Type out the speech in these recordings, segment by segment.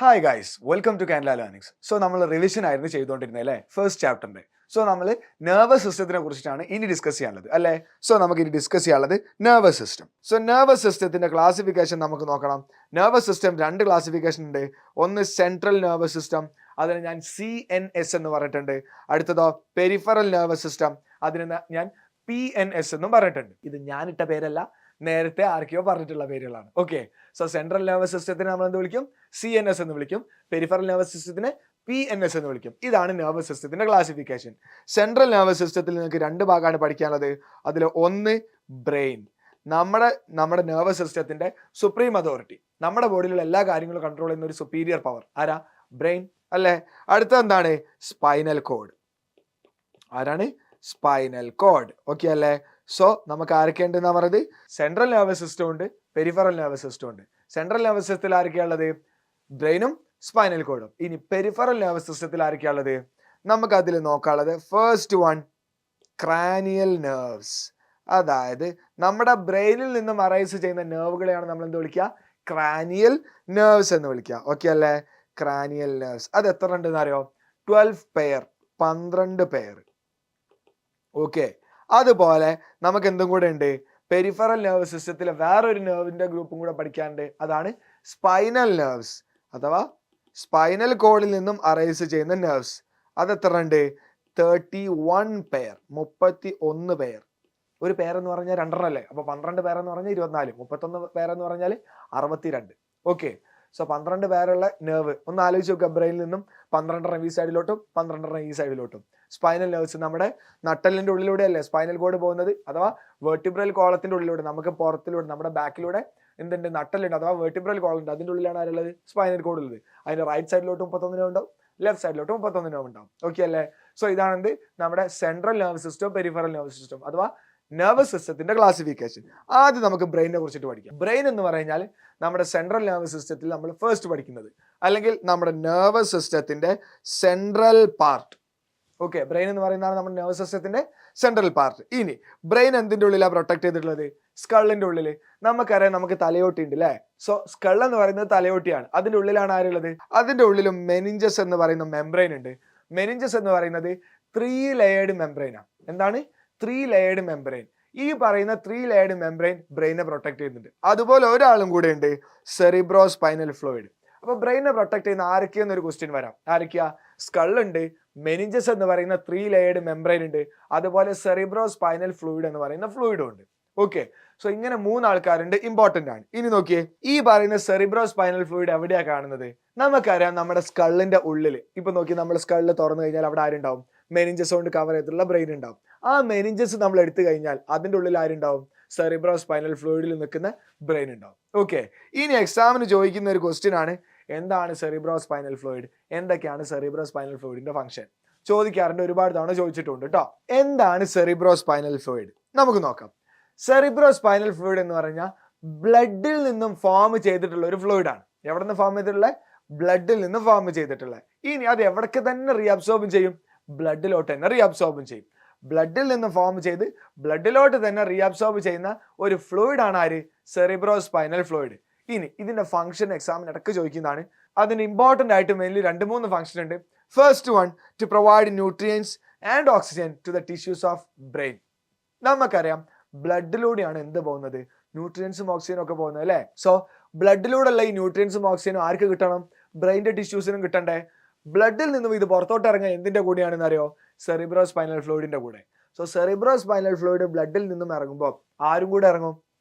Hi guys, welcome to കാനല learnings. So നമ്മൾ revision ആയിരുന്നു ചെയ്തുകൊണ്ടിരുന്നത് അല്ലേ, ഫസ്റ്റ് ചാപ്റ്ററിന്റെ. സോ നമ്മൾ നെർവസ് സിസ്റ്റത്തിനെ കുറിച്ചിട്ടാണ് ഇനി ഡിസ്കസ് ചെയ്യാനുള്ളത് അല്ലേ. സോ നമുക്ക് ഇനി ഡിസ്കസ് ചെയ്യാനുള്ളത് നെർവസ് സിസ്റ്റം. സോ നെർവസ് സിസ്റ്റത്തിന്റെ ക്ലാസിഫിക്കേഷൻ നമുക്ക് നോക്കണം. നെർവസ് സിസ്റ്റം രണ്ട് ക്ലാസിഫിക്കേഷൻ ഉണ്ട്. ഒന്ന് സെൻട്രൽ നെർവസ് സിസ്റ്റം, അതിന് ഞാൻ CNS എന്ന് പറഞ്ഞിട്ടുണ്ട്. അടുത്തതോ പെരിഫറൽ നെർവസ് സിസ്റ്റം, അതിന് ഞാൻ PNS എന്നും പറഞ്ഞിട്ടുണ്ട്. ഇത് ഞാനിട്ട പേരല്ല, നേരത്തെ ആർക്കെയോ പറഞ്ഞിട്ടുള്ള പേരുകളാണ്. ഓക്കെ, സോ സെൻട്രൽ നെർവസ് സിസ്റ്റത്തിനെ നമ്മൾ എന്ത് വിളിക്കും? CNS എന്ന് വിളിക്കും. പെരിഫറൽ നെർവസ് സിസ്റ്റത്തിനെ PNS എന്ന് വിളിക്കും. ഇതാണ് നെർവസ് സിസ്റ്റത്തിന്റെ ക്ലാസിഫിക്കേഷൻ. സെൻട്രൽ നെർവസ് സിസ്റ്റത്തിൽ നിങ്ങൾക്ക് രണ്ട് ഭാഗമാണ് പഠിക്കാനുള്ളത്. അതിൽ ഒന്ന് ബ്രെയിൻ, നമ്മുടെ നെർവസ് സിസ്റ്റത്തിന്റെ സുപ്രീം അതോറിറ്റി, നമ്മുടെ ബോഡിയിലുള്ള എല്ലാ കാര്യങ്ങളും കൺട്രോൾ ചെയ്യുന്ന ഒരു സുപ്പീരിയർ പവർ ആരാ? ബ്രെയിൻ അല്ലേ. അടുത്ത എന്താണ്? Spinal cord. ആരാണ്? Spinal cord. ഓക്കെ അല്ലേ. സോ നമുക്ക് ആരൊക്കെ ഉണ്ടെന്നാ പറയുന്നത്? സെൻട്രൽ നെർവസ് സിസ്റ്റം ഉണ്ട്, പെരിഫറൽ നെർവസ് സിസ്റ്റം ഉണ്ട്. സെൻട്രൽ നെർവസ് സിസ്റ്റത്തിൽ ആരൊക്കെയുള്ളത്? ബ്രെയിനും സ്പൈനൽ കോഡും. ഇനി പെരിഫറൽ നെർവസ് സിസ്റ്റത്തിൽ ആരൊക്കെയുള്ളത്? നമുക്ക് അതിൽ നോക്കാനുള്ളത് ഫസ്റ്റ് വൺ, ക്രാനിയൽ നെർവ്സ്. അതായത് നമ്മുടെ ബ്രെയിനിൽ നിന്നും അറൈസ് ചെയ്യുന്ന നെർവുകളെയാണ് നമ്മൾ എന്ത് വിളിക്കുക? ക്രാനിയൽ നെർവ്സ് എന്ന് വിളിക്കുക. ഓക്കെ അല്ലേ. ക്രാനിയൽ നെർവ്സ് അത് എത്ര ഉണ്ടെന്ന് അറിയോ? 12 പെയർ, 12 പെയർ. ഓക്കെ, അതുപോലെ നമുക്ക് എന്തും കൂടെ ഉണ്ട്? പെരിഫറൽ നെർവസ് സിസ്റ്റത്തിൽ വേറൊരു നെർവിന്റെ ഗ്രൂപ്പും കൂടെ പഠിക്കാനുണ്ട്. അതാണ് സ്പൈനൽ നെർവ്സ് അഥവാ സ്പൈനൽ കോഡിൽ നിന്നും അറൈസ് ചെയ്യുന്ന നെർവ്സ്. അത് എത്ര ഉണ്ട്? 31 പെയർ, 31 പെയർ. ഒരു പെയർ എന്ന് പറഞ്ഞാൽ 2 അല്ലേ, അപ്പൊ 12 പേർ എന്ന് പറഞ്ഞാൽ 24, 31 പേർ എന്ന് പറഞ്ഞാൽ 62. ഓക്കെ, സോ 12 പേരുള്ള നെർവ് ഒന്ന് ആലോചിച്ച് നോക്കുക. ബ്രെയിനിൽ നിന്നും 12 ഈ സൈഡിലോട്ടും 12 ഈ സൈഡിലോട്ടും. സ്പൈനൽ നെർവ്സ് നമ്മുടെ നട്ടലിന്റെ ഉള്ളിലൂടെ അല്ലേ സ്പൈനൽ കോഡ് പോകുന്നത്, അഥവാ വെർട്ടിബ്രൽ കോളത്തിന്റെ ഉള്ളിലൂടെ, നമുക്ക് പുറത്തിലൂടെ നമ്മുടെ ബാക്കിലൂടെ എന്തുണ്ട്? നട്ടലുണ്ട് അഥവാ വെർട്ടിബ്രൽ കോളം ഉണ്ട്. അതിന്റെ ഉള്ളിലാണ് ആരുള്ളത്? സ്പൈനൽ കോഡ് ഉള്ളത്. അതിന്റെ റൈറ്റ് സൈഡിലോട്ട് 31 ഉണ്ടാവും, ലെഫ്റ്റ് സൈഡിലോട്ട് 31 ഉണ്ടാവും. ഓക്കെ അല്ലേ. സോ ഇതാണ് എന്ത്? നമ്മുടെ central nervous system, peripheral nervous system അഥവാ നെർവസ് സിസ്റ്റത്തിന്റെ ക്ലാസിഫിക്കേഷൻ. ആദ്യം നമുക്ക് ബ്രെയിനെ കുറിച്ചിട്ട് പഠിക്കാം. ബ്രെയിൻ എന്ന് പറഞ്ഞാൽ നമ്മുടെ സെൻട്രൽ നെർവസ് സിസ്റ്റത്തിൽ നമ്മൾ ഫസ്റ്റ് പഠിക്കുന്നത്, അല്ലെങ്കിൽ നമ്മുടെ നെർവസ് സിസ്റ്റത്തിന്റെ സെൻട്രൽ പാർട്ട്. ഓക്കെ, ബ്രെയിൻ എന്ന് പറയുന്നതാണ് നമ്മുടെ നെർവസ് സിസ്റ്റത്തിന്റെ സെൻട്രൽ പാർട്ട്. ഇനി ബ്രെയിൻ എന്തിന്റെ ഉള്ളിലാണ് പ്രൊട്ടക്ട് ചെയ്തിട്ടുള്ളത്? സ്കള്ളിന്റെ ഉള്ളിൽ. നമുക്കറിയാം, നമുക്ക് തലയോട്ടി ഉണ്ട് അല്ലേ. സോ സ്കൾ എന്ന് പറയുന്നത് തലയോട്ടിയാണ്. അതിന്റെ ഉള്ളിലാണ് ആരുള്ളത്? അതിന്റെ ഉള്ളിലും മെനിഞ്ചസ് എന്ന് പറയുന്ന മെംബ്രെയിൻ ഉണ്ട്. മെനിഞ്ചസ് എന്ന് പറയുന്നത് 3 ലെയേർഡ് മെംബ്രെയിനാണ്. എന്താണ്? 3 ലെയേർഡ് മെംബ്രെയിൻ. ഈ പറയുന്ന 3 ലെയേർഡ് മെംബ്രെയിൻ ബ്രെയിനെ പ്രൊട്ടക്ട് ചെയ്യുന്നുണ്ട്. അതുപോലെ ഒരാളും കൂടെ ഉണ്ട്, സെറിബ്രോ സ്പൈനൽ ഫ്ലൂയിഡ്. അപ്പൊ ബ്രെയിനെ പ്രൊട്ടക്ട് ചെയ്യുന്ന ആരൊക്കെയെന്നൊരു ക്വസ്റ്റ്യൻ വരാം. ആരൊക്കെയാ? സ്കള്ളുണ്ട്, മെനിഞ്ചസ് എന്ന് പറയുന്ന 3 ലെയേർഡ് മെംബ്രെയിൻ ഉണ്ട്, അതുപോലെ സെറിബ്രോ സ്പൈനൽ ഫ്ലൂയിഡ് എന്ന് പറയുന്ന ഫ്ലൂയിഡും ഉണ്ട്. ഓക്കെ, സോ ഇങ്ങനെ 3 ആൾക്കാരുണ്ട്, ഇമ്പോർട്ടന്റ് ആണ്. ഇനി നോക്കിയേ, ഈ പറയുന്ന സെറിബ്രോ സ്പൈനൽ ഫ്ലൂയിഡ് എവിടെയാ കാണുന്നത്? നമുക്കറിയാം, നമ്മുടെ സ്കള്ളിന്റെ ഉള്ളിൽ. ഇപ്പൊ നോക്കി, നമ്മൾ സ്കള്ളിൽ തുറന്നു കഴിഞ്ഞാൽ അവിടെ ആരുണ്ടാവും? മെനിഞ്ചസ് കൊണ്ട് കവർ ചെയ്തിട്ടുള്ള ബ്രെയിൻ ഉണ്ടാവും. ആ മെനിഞ്ചസ് നമ്മൾ എടുത്തു കഴിഞ്ഞാൽ അതിന്റെ ഉള്ളിൽ ആരുണ്ടാവും? സെറിബ്രോ സ്പൈനൽ ഫ്ലൂയിഡിൽ നിൽക്കുന്ന ബ്രെയിൻ ഉണ്ടാവും. ഓക്കെ, ഇനി എക്സാമിന് ചോദിക്കുന്ന ഒരു ക്വസ്റ്റ്യൻ ആണ്, എന്താണ് സെറിബ്രോ സ്പൈനൽ ഫ്ലൂയിഡ്? എന്തൊക്കെയാണ് സെറിബ്രോ സ്പൈനൽ ഫ്ലൂയിഡിന്റെ ഫംഗ്ഷൻ? ചോദിക്കാറുണ്ട്, ഒരുപാട് തവണ ചോദിച്ചിട്ടുണ്ട് കേട്ടോ. എന്താണ് സെറിബ്രോ സ്പൈനൽ ഫ്ലൂയിഡ്? നമുക്ക് നോക്കാം. സെറിബ്രോ സ്പൈനൽ ഫ്ലൂയിഡ് എന്ന് പറഞ്ഞാൽ ബ്ലഡിൽ നിന്നും ഫോം ചെയ്തിട്ടുള്ള ഒരു ഫ്ലൂയിഡാണ്. എവിടെ നിന്ന് ഫോം ചെയ്തിട്ടുള്ള? ബ്ലഡിൽ നിന്ന് ഫോം ചെയ്തിട്ടുള്ള. ഇനി അത് എവിടേക്ക് തന്നെ റീഅബ്സോർബ് ചെയ്യും? ബ്ലഡിലോട്ട് തന്നെ റീഅബ്സോർബ് ചെയ്യും. ബ്ലഡിൽ നിന്ന് ഫോം ചെയ്ത് ബ്ലഡിലോട്ട് തന്നെ റീഅബ്സോർബ് ചെയ്യുന്ന ഒരു ഫ്ലൂയിഡ് ആണ് ആര്? Cerebrospinal fluid. ഇനി ഇതിന്റെ ഫംഗ്ഷൻ എക്സാമിന് ഇടയ്ക്ക് ചോദിക്കുന്നതാണ്. അതിന് ഇമ്പോർട്ടന്റ് ആയിട്ട് മെയിൻലി 2-3 ഫംഗ്ഷൻ ഉണ്ട്. First one, to provide nutrients and oxygen to the tissues of brain. നമുക്കറിയാം, ബ്ലഡിലൂടെയാണ് എന്ത് പോകുന്നത്? ന്യൂട്രിയൻസും ഓക്സിജനും ഒക്കെ പോകുന്നത് അല്ലേ. സോ ബ്ലഡിലൂടെയുള്ള ഈ ന്യൂട്രിയൻസും ഓക്സിജനും ആർക്ക് കിട്ടണം? ബ്രെയിൻ്റെ ടിഷ്യൂസിനും കിട്ടണ്ടേ. ബ്ലഡിൽ നിന്നും ഇത് പുറത്തോട്ട് ഇറങ്ങാൻ എന്തിന്റെ കൂടെയാണെന്ന് അറിയോ? സെറിബ്രോ സ്പൈനൽ ഫ്ലൂയിഡിന്റെ കൂടെ. സോ സെറിബ്രോ സ്പൈനൽ ഫ്ലൂയിഡ് ബ്ലഡിൽ നിന്നും ഇറങ്ങുമ്പോൾ ആരും കൂടെ ഇറങ്ങും?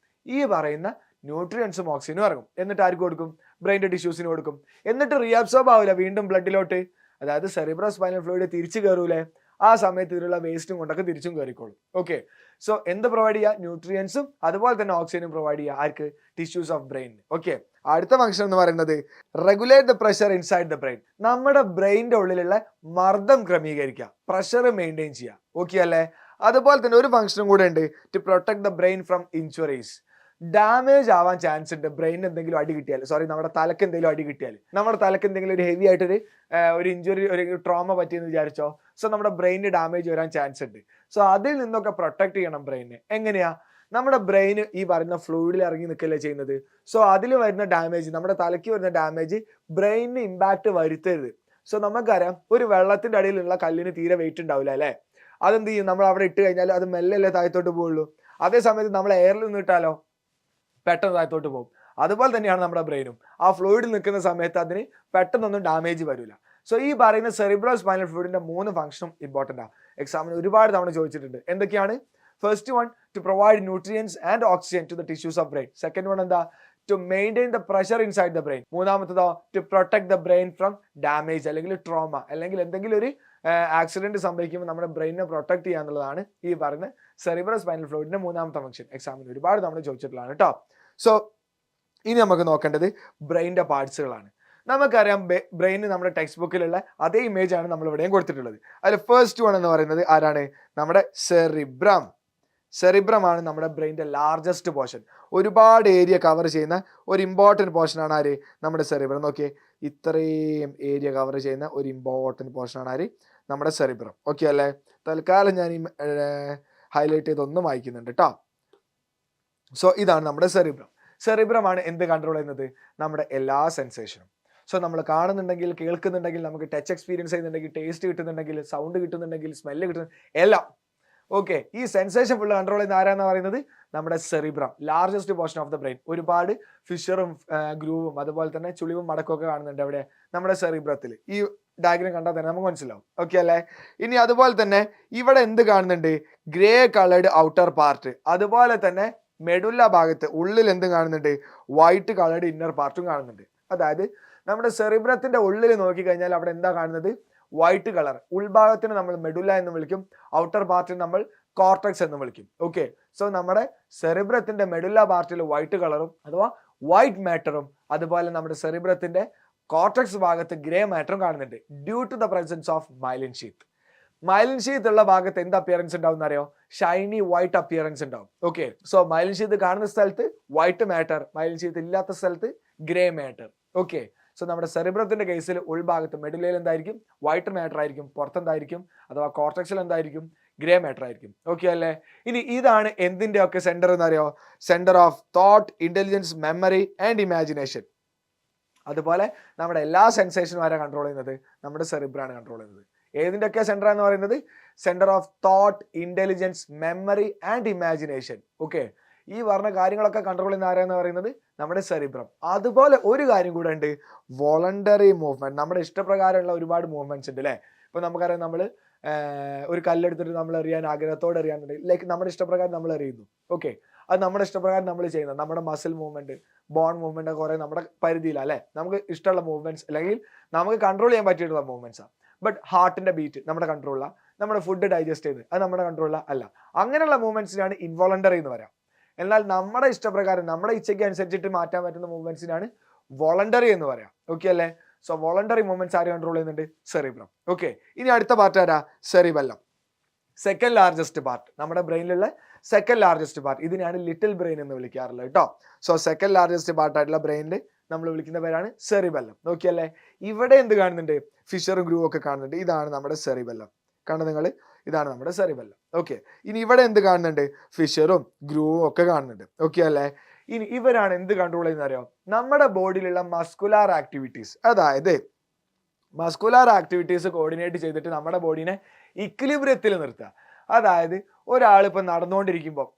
ഈ പറയുന്ന ന്യൂട്രിയൻസും ഓക്സിജനും ഇറങ്ങും. എന്നിട്ട് ആർക്ക് കൊടുക്കും? ബ്രെയിൻ്റെ ടിഷ്യൂസിന് കൊടുക്കും. എന്നിട്ട് റീഅബ്സോർബ് ആവില്ല വീണ്ടും ബ്ലഡിലോട്ട്. അതായത് സെറിബ്രോ സ്പൈനൽ ഫ്ലൂയിഡ് തിരിച്ചു കയറൂലേ, ആ സമയത്ത് ഇതിലുള്ള വേസ്റ്റും കൊണ്ടൊക്കെ തിരിച്ചും കയറിക്കോളും. ഓക്കെ, സോ എന്ത് പ്രൊവൈഡ് ചെയ്യുക? ന്യൂട്രിയൻസും അതുപോലെ തന്നെ ഓക്സിജനും പ്രൊവൈഡ് ചെയ്യുക. ആർക്ക്? Tissues of brain. ഓക്കെ, അടുത്ത ഫംഗ്ഷൻ എന്ന് പറയുന്നത് regulate the pressure inside the brain. നമ്മുടെ ബ്രെയിൻ്റെ ഉള്ളിലുള്ള മർദ്ദം ക്രമീകരിക്കുക, പ്രഷർ മെയിൻറ്റെയിൻ ചെയ്യുക. ഓക്കെ അല്ലേ. അതുപോലെ തന്നെ ഒരു ഫംഗ്ഷനും കൂടെ ഉണ്ട്, to protect the brain from injuries. Damage ആവാൻ ചാൻസ് ഉണ്ട്. ബ്രെയിൻ എന്തെങ്കിലും അടി കിട്ടിയാൽ, നമ്മുടെ തലക്ക് എന്തെങ്കിലും അടി കിട്ടിയാൽ, നമ്മുടെ തലക്ക് എന്തെങ്കിലും ഒരു ഹെവി ആയിട്ടൊരു ഒരു ഇഞ്ചുറി, ഒരു ട്രോമ പറ്റിയെന്ന് വിചാരിച്ചോ, സോ നമ്മുടെ ബ്രെയിനിന് ഡാമേജ് വരാൻ ചാൻസ് ഉണ്ട്. സോ അതിൽ നിന്നൊക്കെ പ്രൊട്ടക്ട് ചെയ്യണം ബ്രെയിനെ. എങ്ങനെയാ? നമ്മുടെ ബ്രെയിൻ ഈ പറയുന്ന ഫ്ലൂയിഡിൽ ഇറങ്ങി നിൽക്കല്ലേ ചെയ്യുന്നത്. സോ അതിൽ വരുന്ന ഡാമേജ്, നമ്മുടെ തലയ്ക്ക് വരുന്ന ഡാമേജ് ബ്രെയിനിന് ഇമ്പാക്ട് വരുത്തരുത്. സോ നമുക്കറിയാം ഒരു വെള്ളത്തിന്റെ അടിയിലുള്ള കല്ലിന് തീരെ വെയിറ്റ് ഉണ്ടാവില്ല അല്ലേ. അതെന്ത് ചെയ്യും, നമ്മൾ അവിടെ ഇട്ട് കഴിഞ്ഞാൽ അത് മെല്ലെ താഴത്തോട്ട് പോവുള്ളൂ. അതേ സമയത്ത് നമ്മൾ എയറിൽ നിന്നിട്ടാലോ പെട്ടെന്ന് താഴത്തോട്ട് പോകും. അതുപോലെ തന്നെയാണ് നമ്മുടെ ബ്രെയിനും. ആ ഫ്ലൂയിഡിൽ നിൽക്കുന്ന സമയത്ത് അതിന് പെട്ടെന്നൊന്നും ഡാമേജ് വരില്ല. സോ ഈ പറയുന്ന സെറിബ്രൽ സ്പൈനൽ ഫ്ലൂയിഡിന്റെ 3 ഫംഗ്ഷനും ഇമ്പോർട്ടൻ്റ് ആണ്. എക്സാമിന് ഒരുപാട് തവണ ചോദിച്ചിട്ടുണ്ട്. എന്തൊക്കെയാണ്? First one, to provide nutrients and oxygen to the tissues of brain. Second one എന്താ? To maintain the pressure inside the brain. മൂന്നാമത്തതോ to protect the brain from damage അല്ലെങ്കിൽ ട്രോമ, അല്ലെങ്കിൽ എന്തെങ്കിലും ഒരു ആക്സിഡന്റ് സംഭവിക്കുമ്പോൾ നമ്മുടെ ബ്രെയിനിനെ പ്രൊട്ടക്ട് ചെയ്യുക എന്നുള്ളതാണ് ഈ പറയുന്ന സെറിബ്രൽ സ്പൈനൽ ഫ്ലൂയിഡിന്റെ 3ാമത്തെ ഫംഗ്ഷൻ. എക്സാമിന് ഒരുപാട് തവണ ചോദിച്ചിട്ടുള്ളതാണ് കേട്ടോ. സോ ഇനി നമുക്ക് നോക്കേണ്ടത് ബ്രെയിനിന്റെ പാർട്സുകളാണ്. നമുക്കറിയാം ബ്രെയിൻ നമ്മുടെ ടെക്സ്റ്റ് ബുക്കിലുള്ള അതേ ഇമേജ് ആണ് നമ്മൾ ഇവിടെയും കൊടുത്തിട്ടുള്ളത്. അതിൽ ഫസ്റ്റ് വൺ എന്ന് പറയുന്നത് ആരാണ്? നമ്മുടെ സെറിബ്രം. സെറിബ്രമാണ് നമ്മുടെ ബ്രെയിനിന്റെ ലാർജസ്റ്റ് പോർഷൻ. ഒരുപാട് ഏരിയ കവർ ചെയ്യുന്ന ഒരു ഇമ്പോർട്ടൻറ്റ് പോർഷനാണ് ആര്? നമ്മുടെ സെറിബ്രം. നോക്കിയേ, ഇത്രയും ഏരിയ കവർ ചെയ്യുന്ന ഒരു ഇമ്പോർട്ടൻറ്റ് പോർഷനാണ് ആര്? നമ്മുടെ സെറിബ്രം. ഓക്കെ അല്ലേ? തൽക്കാലം ഞാൻ ഈ ഹൈലൈറ്റ് ചെയ്തൊന്നും വായിക്കുന്നുണ്ട് കേട്ടോ. സോ ഇതാണ് നമ്മുടെ സെറിബ്രം. സെറിബ്രമാണ് എന്ത് കൺട്രോൾ ചെയ്യുന്നത്? നമ്മുടെ എല്ലാ സെൻസേഷനും. സോ നമ്മൾ കാണുന്നുണ്ടെങ്കിൽ, കേൾക്കുന്നുണ്ടെങ്കിൽ, നമുക്ക് ടച്ച് എക്സ്പീരിയൻസ് ചെയ്യുന്നുണ്ടെങ്കിൽ, ടേസ്റ്റ് കിട്ടുന്നുണ്ടെങ്കിൽ, സൗണ്ട് കിട്ടുന്നുണ്ടെങ്കിൽ, സ്മെല്ല് കിട്ടുന്നു, എല്ലാം ഓക്കെ. ഈ സെൻസേഷൻ ഫുള്ള് കൺട്രോൾ ചെയ്യുന്ന ആരാന്ന് പറയുന്നത് നമ്മുടെ cerebrum, largest portion of the brain. ഒരുപാട് ഫിഷറും ഗ്രൂവും അതുപോലെ തന്നെ ചുളിവും മടക്കും ഒക്കെ കാണുന്നുണ്ട് അവിടെ നമ്മുടെ സെറിബ്രത്തിൽ. ഈ ഡയഗ്രം കണ്ടാൽ തന്നെ നമുക്ക് മനസ്സിലാവും. ഓക്കെ അല്ലേ? ഇനി അതുപോലെ തന്നെ ഇവിടെ എന്ത് കാണുന്നുണ്ട്? Grey coloured outer part. അതുപോലെ തന്നെ മെഡുല്ല ഭാഗത്ത് ഉള്ളിൽ എന്ത് കാണുന്നുണ്ട്? വൈറ്റ് കളേർഡ് ഇന്നർ പാർട്ടും കാണുന്നുണ്ട്. അതായത് നമ്മുടെ സെറിബ്രത്തിന്റെ ഉള്ളിൽ നോക്കിക്കഴിഞ്ഞാൽ അവിടെ എന്താ കാണുന്നത്? White colour. ഉൾഭാഗത്തിന് നമ്മൾ മെഡുല്ല എന്ന് വിളിക്കും, ഔട്ടർ പാർട്ടിന് നമ്മൾ കോർട്ടക്സ് എന്ന് വിളിക്കും. ഓക്കെ. സോ നമ്മുടെ സെറിബ്രത്തിന്റെ മെഡുല്ല പാർട്ടിൽ വൈറ്റ് കളറും അഥവാ വൈറ്റ് മാറ്ററും അതുപോലെ നമ്മുടെ സെറിബ്രത്തിന്റെ കോർട്ടക്സ് ഭാഗത്ത് ഗ്രേ മാറ്ററും കാണുന്നുണ്ട്, due to the presence of myelin sheath. Myelin sheath ഉള്ള ഭാഗത്ത് എന്ത് അപ്പിയറൻസ് ഉണ്ടാവും അറിയോ? ഷൈനി വൈറ്റ് അപ്പിയറൻസ് ഉണ്ടാവും. ഓക്കെ. സോ മൈലിൻ ഷീത്ത് കാണുന്ന സ്ഥലത്ത് വൈറ്റ് മാറ്റർ, മൈലിൻ ഷീത്ത് ഇല്ലാത്ത സ്ഥലത്ത് ഗ്രേ മാറ്റർ. ഓക്കെ. സോ നമ്മുടെ സെറിബ്രത്തിന്റെ കേസിൽ ഉൾഭാഗത്ത് മെഡുലയിൽ എന്തായിരിക്കും? വൈറ്റ് മാറ്റർ ആയിരിക്കും. പുറത്തെന്തായിരിക്കും? അഥവാ കോർട്ടക്സിൽ എന്തായിരിക്കും? ഗ്രേ മാറ്റർ ആയിരിക്കും. ഓക്കെ അല്ലേ? ഇനി ഇതാണ് എന്തിന്റെ ഒക്കെ സെന്റർ എന്നറിയോ? Centre of thought, intelligence, memory and imagination. അതുപോലെ നമ്മുടെ എല്ലാ സെൻസേഷനും ആരാ കൺട്രോൾ ചെയ്യുന്നത്? നമ്മുടെ സെറിബ്രാണ് കൺട്രോൾ ചെയ്യുന്നത്. ഏതിൻ്റെയൊക്കെ സെന്റർ എന്ന് പറയുന്നത്? Centre of thought, intelligence, memory and imagination. Okay. ഈ പറഞ്ഞ കാര്യങ്ങളൊക്കെ കൺട്രോൾ ചെയ്യുന്ന ആരാന്ന് പറയുന്നത് നമ്മുടെ സെറിബ്രം. അതുപോലെ ഒരു കാര്യം കൂടെ ഉണ്ട്, വോളണ്ടറി മൂവ്മെന്റ്. നമ്മുടെ ഇഷ്ടപ്രകാരമുള്ള ഒരുപാട് മൂവ്മെന്റ്സ് ഉണ്ട് അല്ലേ. ഇപ്പൊ നമുക്കറിയാം, നമ്മൾ ഒരു കല്ലെടുത്തിട്ട് നമ്മൾ എറിയാൻ ആഗ്രഹത്തോടെ എറിയാന്നുണ്ടെങ്കിൽ ലൈക്ക് നമ്മുടെ ഇഷ്ടപ്രകാരം നമ്മൾ എറിയുന്നു. ഓക്കെ. അത് നമ്മുടെ ഇഷ്ടപ്രകാരം നമ്മൾ ചെയ്യുന്നത്. നമ്മുടെ മസിൽ മൂവ്മെന്റ്, ബോൺ മൂവ്മെന്റ് കുറെ നമ്മുടെ പരിധിയിലാണ് അല്ലെ. നമുക്ക് ഇഷ്ടമുള്ള മൂവ്മെന്റ്സ് അല്ലെങ്കിൽ നമുക്ക് കൺട്രോൾ ചെയ്യാൻ പറ്റിയിട്ടുള്ള മൂവ്മെന്റ്സ് ആണ്. ബട്ട് ഹാർട്ടിന്റെ ബീറ്റ് നമ്മുടെ കൺട്രോളിലാണ്, നമ്മുടെ ഫുഡ് ഡൈജസ്റ്റ് ചെയ്ത് അത് നമ്മുടെ കൺട്രോളിലാണ് അല്ല. അങ്ങനെയുള്ള മൂവ്മെന്റ്സിനാണ് ഇൻവോളണ്ടറി എന്ന് പറയാം. എന്നാൽ നമ്മുടെ ഇഷ്ടപ്രകാരം നമ്മുടെ ഇച്ഛയ്ക്ക് അനുസരിച്ചിട്ട് മാറ്റാൻ പറ്റുന്ന മൂവ്മെന്റ്സിനാണ് വോളണ്ടറി എന്ന് പറയാം. ഓക്കെ അല്ലേ? സോ വോളണ്ടറി മൂവ്മെന്റ്സ് ആര് കൺട്രോൾ ചെയ്യുന്നുണ്ട്? സെറിബ്രം. ഓക്കെ. ഇനി അടുത്ത പാർട്ട് ആരാ? സെറിബെല്ലം. സെക്കൻഡ് ലാർജസ്റ്റ് പാർട്ട്, നമ്മുടെ ബ്രെയിനിലുള്ള സെക്കൻഡ് ലാർജസ്റ്റ് പാർട്ട്. ഇതിനെയാണ് ലിറ്റിൽ ബ്രെയിൻ എന്ന് വിളിക്കാറുള്ളത് കേട്ടോ. സോ സെക്കൻഡ് ലാർജസ്റ്റ് പാർട്ട് ആയിട്ടുള്ള ബ്രെയിനിൽ നമ്മൾ വിളിക്കുന്ന പേരാണ് സെറിബെല്ലം. നോക്കിയല്ലേ? ഇവിടെ എന്ത് കാണുന്നുണ്ട്? ഫിഷറും ഗ്രൂ ഒക്കെ കാണുന്നുണ്ട്. ഇതാണ് നമ്മുടെ സെറിബെല്ലം. കണ്ടോ നിങ്ങൾ? ഇതാണ് നമ്മുടെ സെറിബെല്ലം. ഓക്കെ. ഇനി ഇവിടെ എന്ത് കാണുന്നുണ്ട്? ഫിഷറും ഗ്രൂവും ഒക്കെ കാണുന്നുണ്ട്. ഓക്കെ അല്ലേ? ഇനി ഇവരാണ് എന്ത് കൺട്രോൾ ചെയ്യുന്ന അറിയോ? നമ്മുടെ ബോഡിയിലുള്ള മസ്കുലാർ ആക്ടിവിറ്റീസ്. അതായത് മസ്കുലാർ ആക്ടിവിറ്റീസ് കോർഡിനേറ്റ് ചെയ്തിട്ട് നമ്മുടെ ബോഡീനെ ഇക്വിലിബ്രിയത്തിൽ നിർത്തുക. അതായത് ഒരാൾ ഇപ്പം നടന്നുകൊണ്ടിരിക്കുമ്പോൾ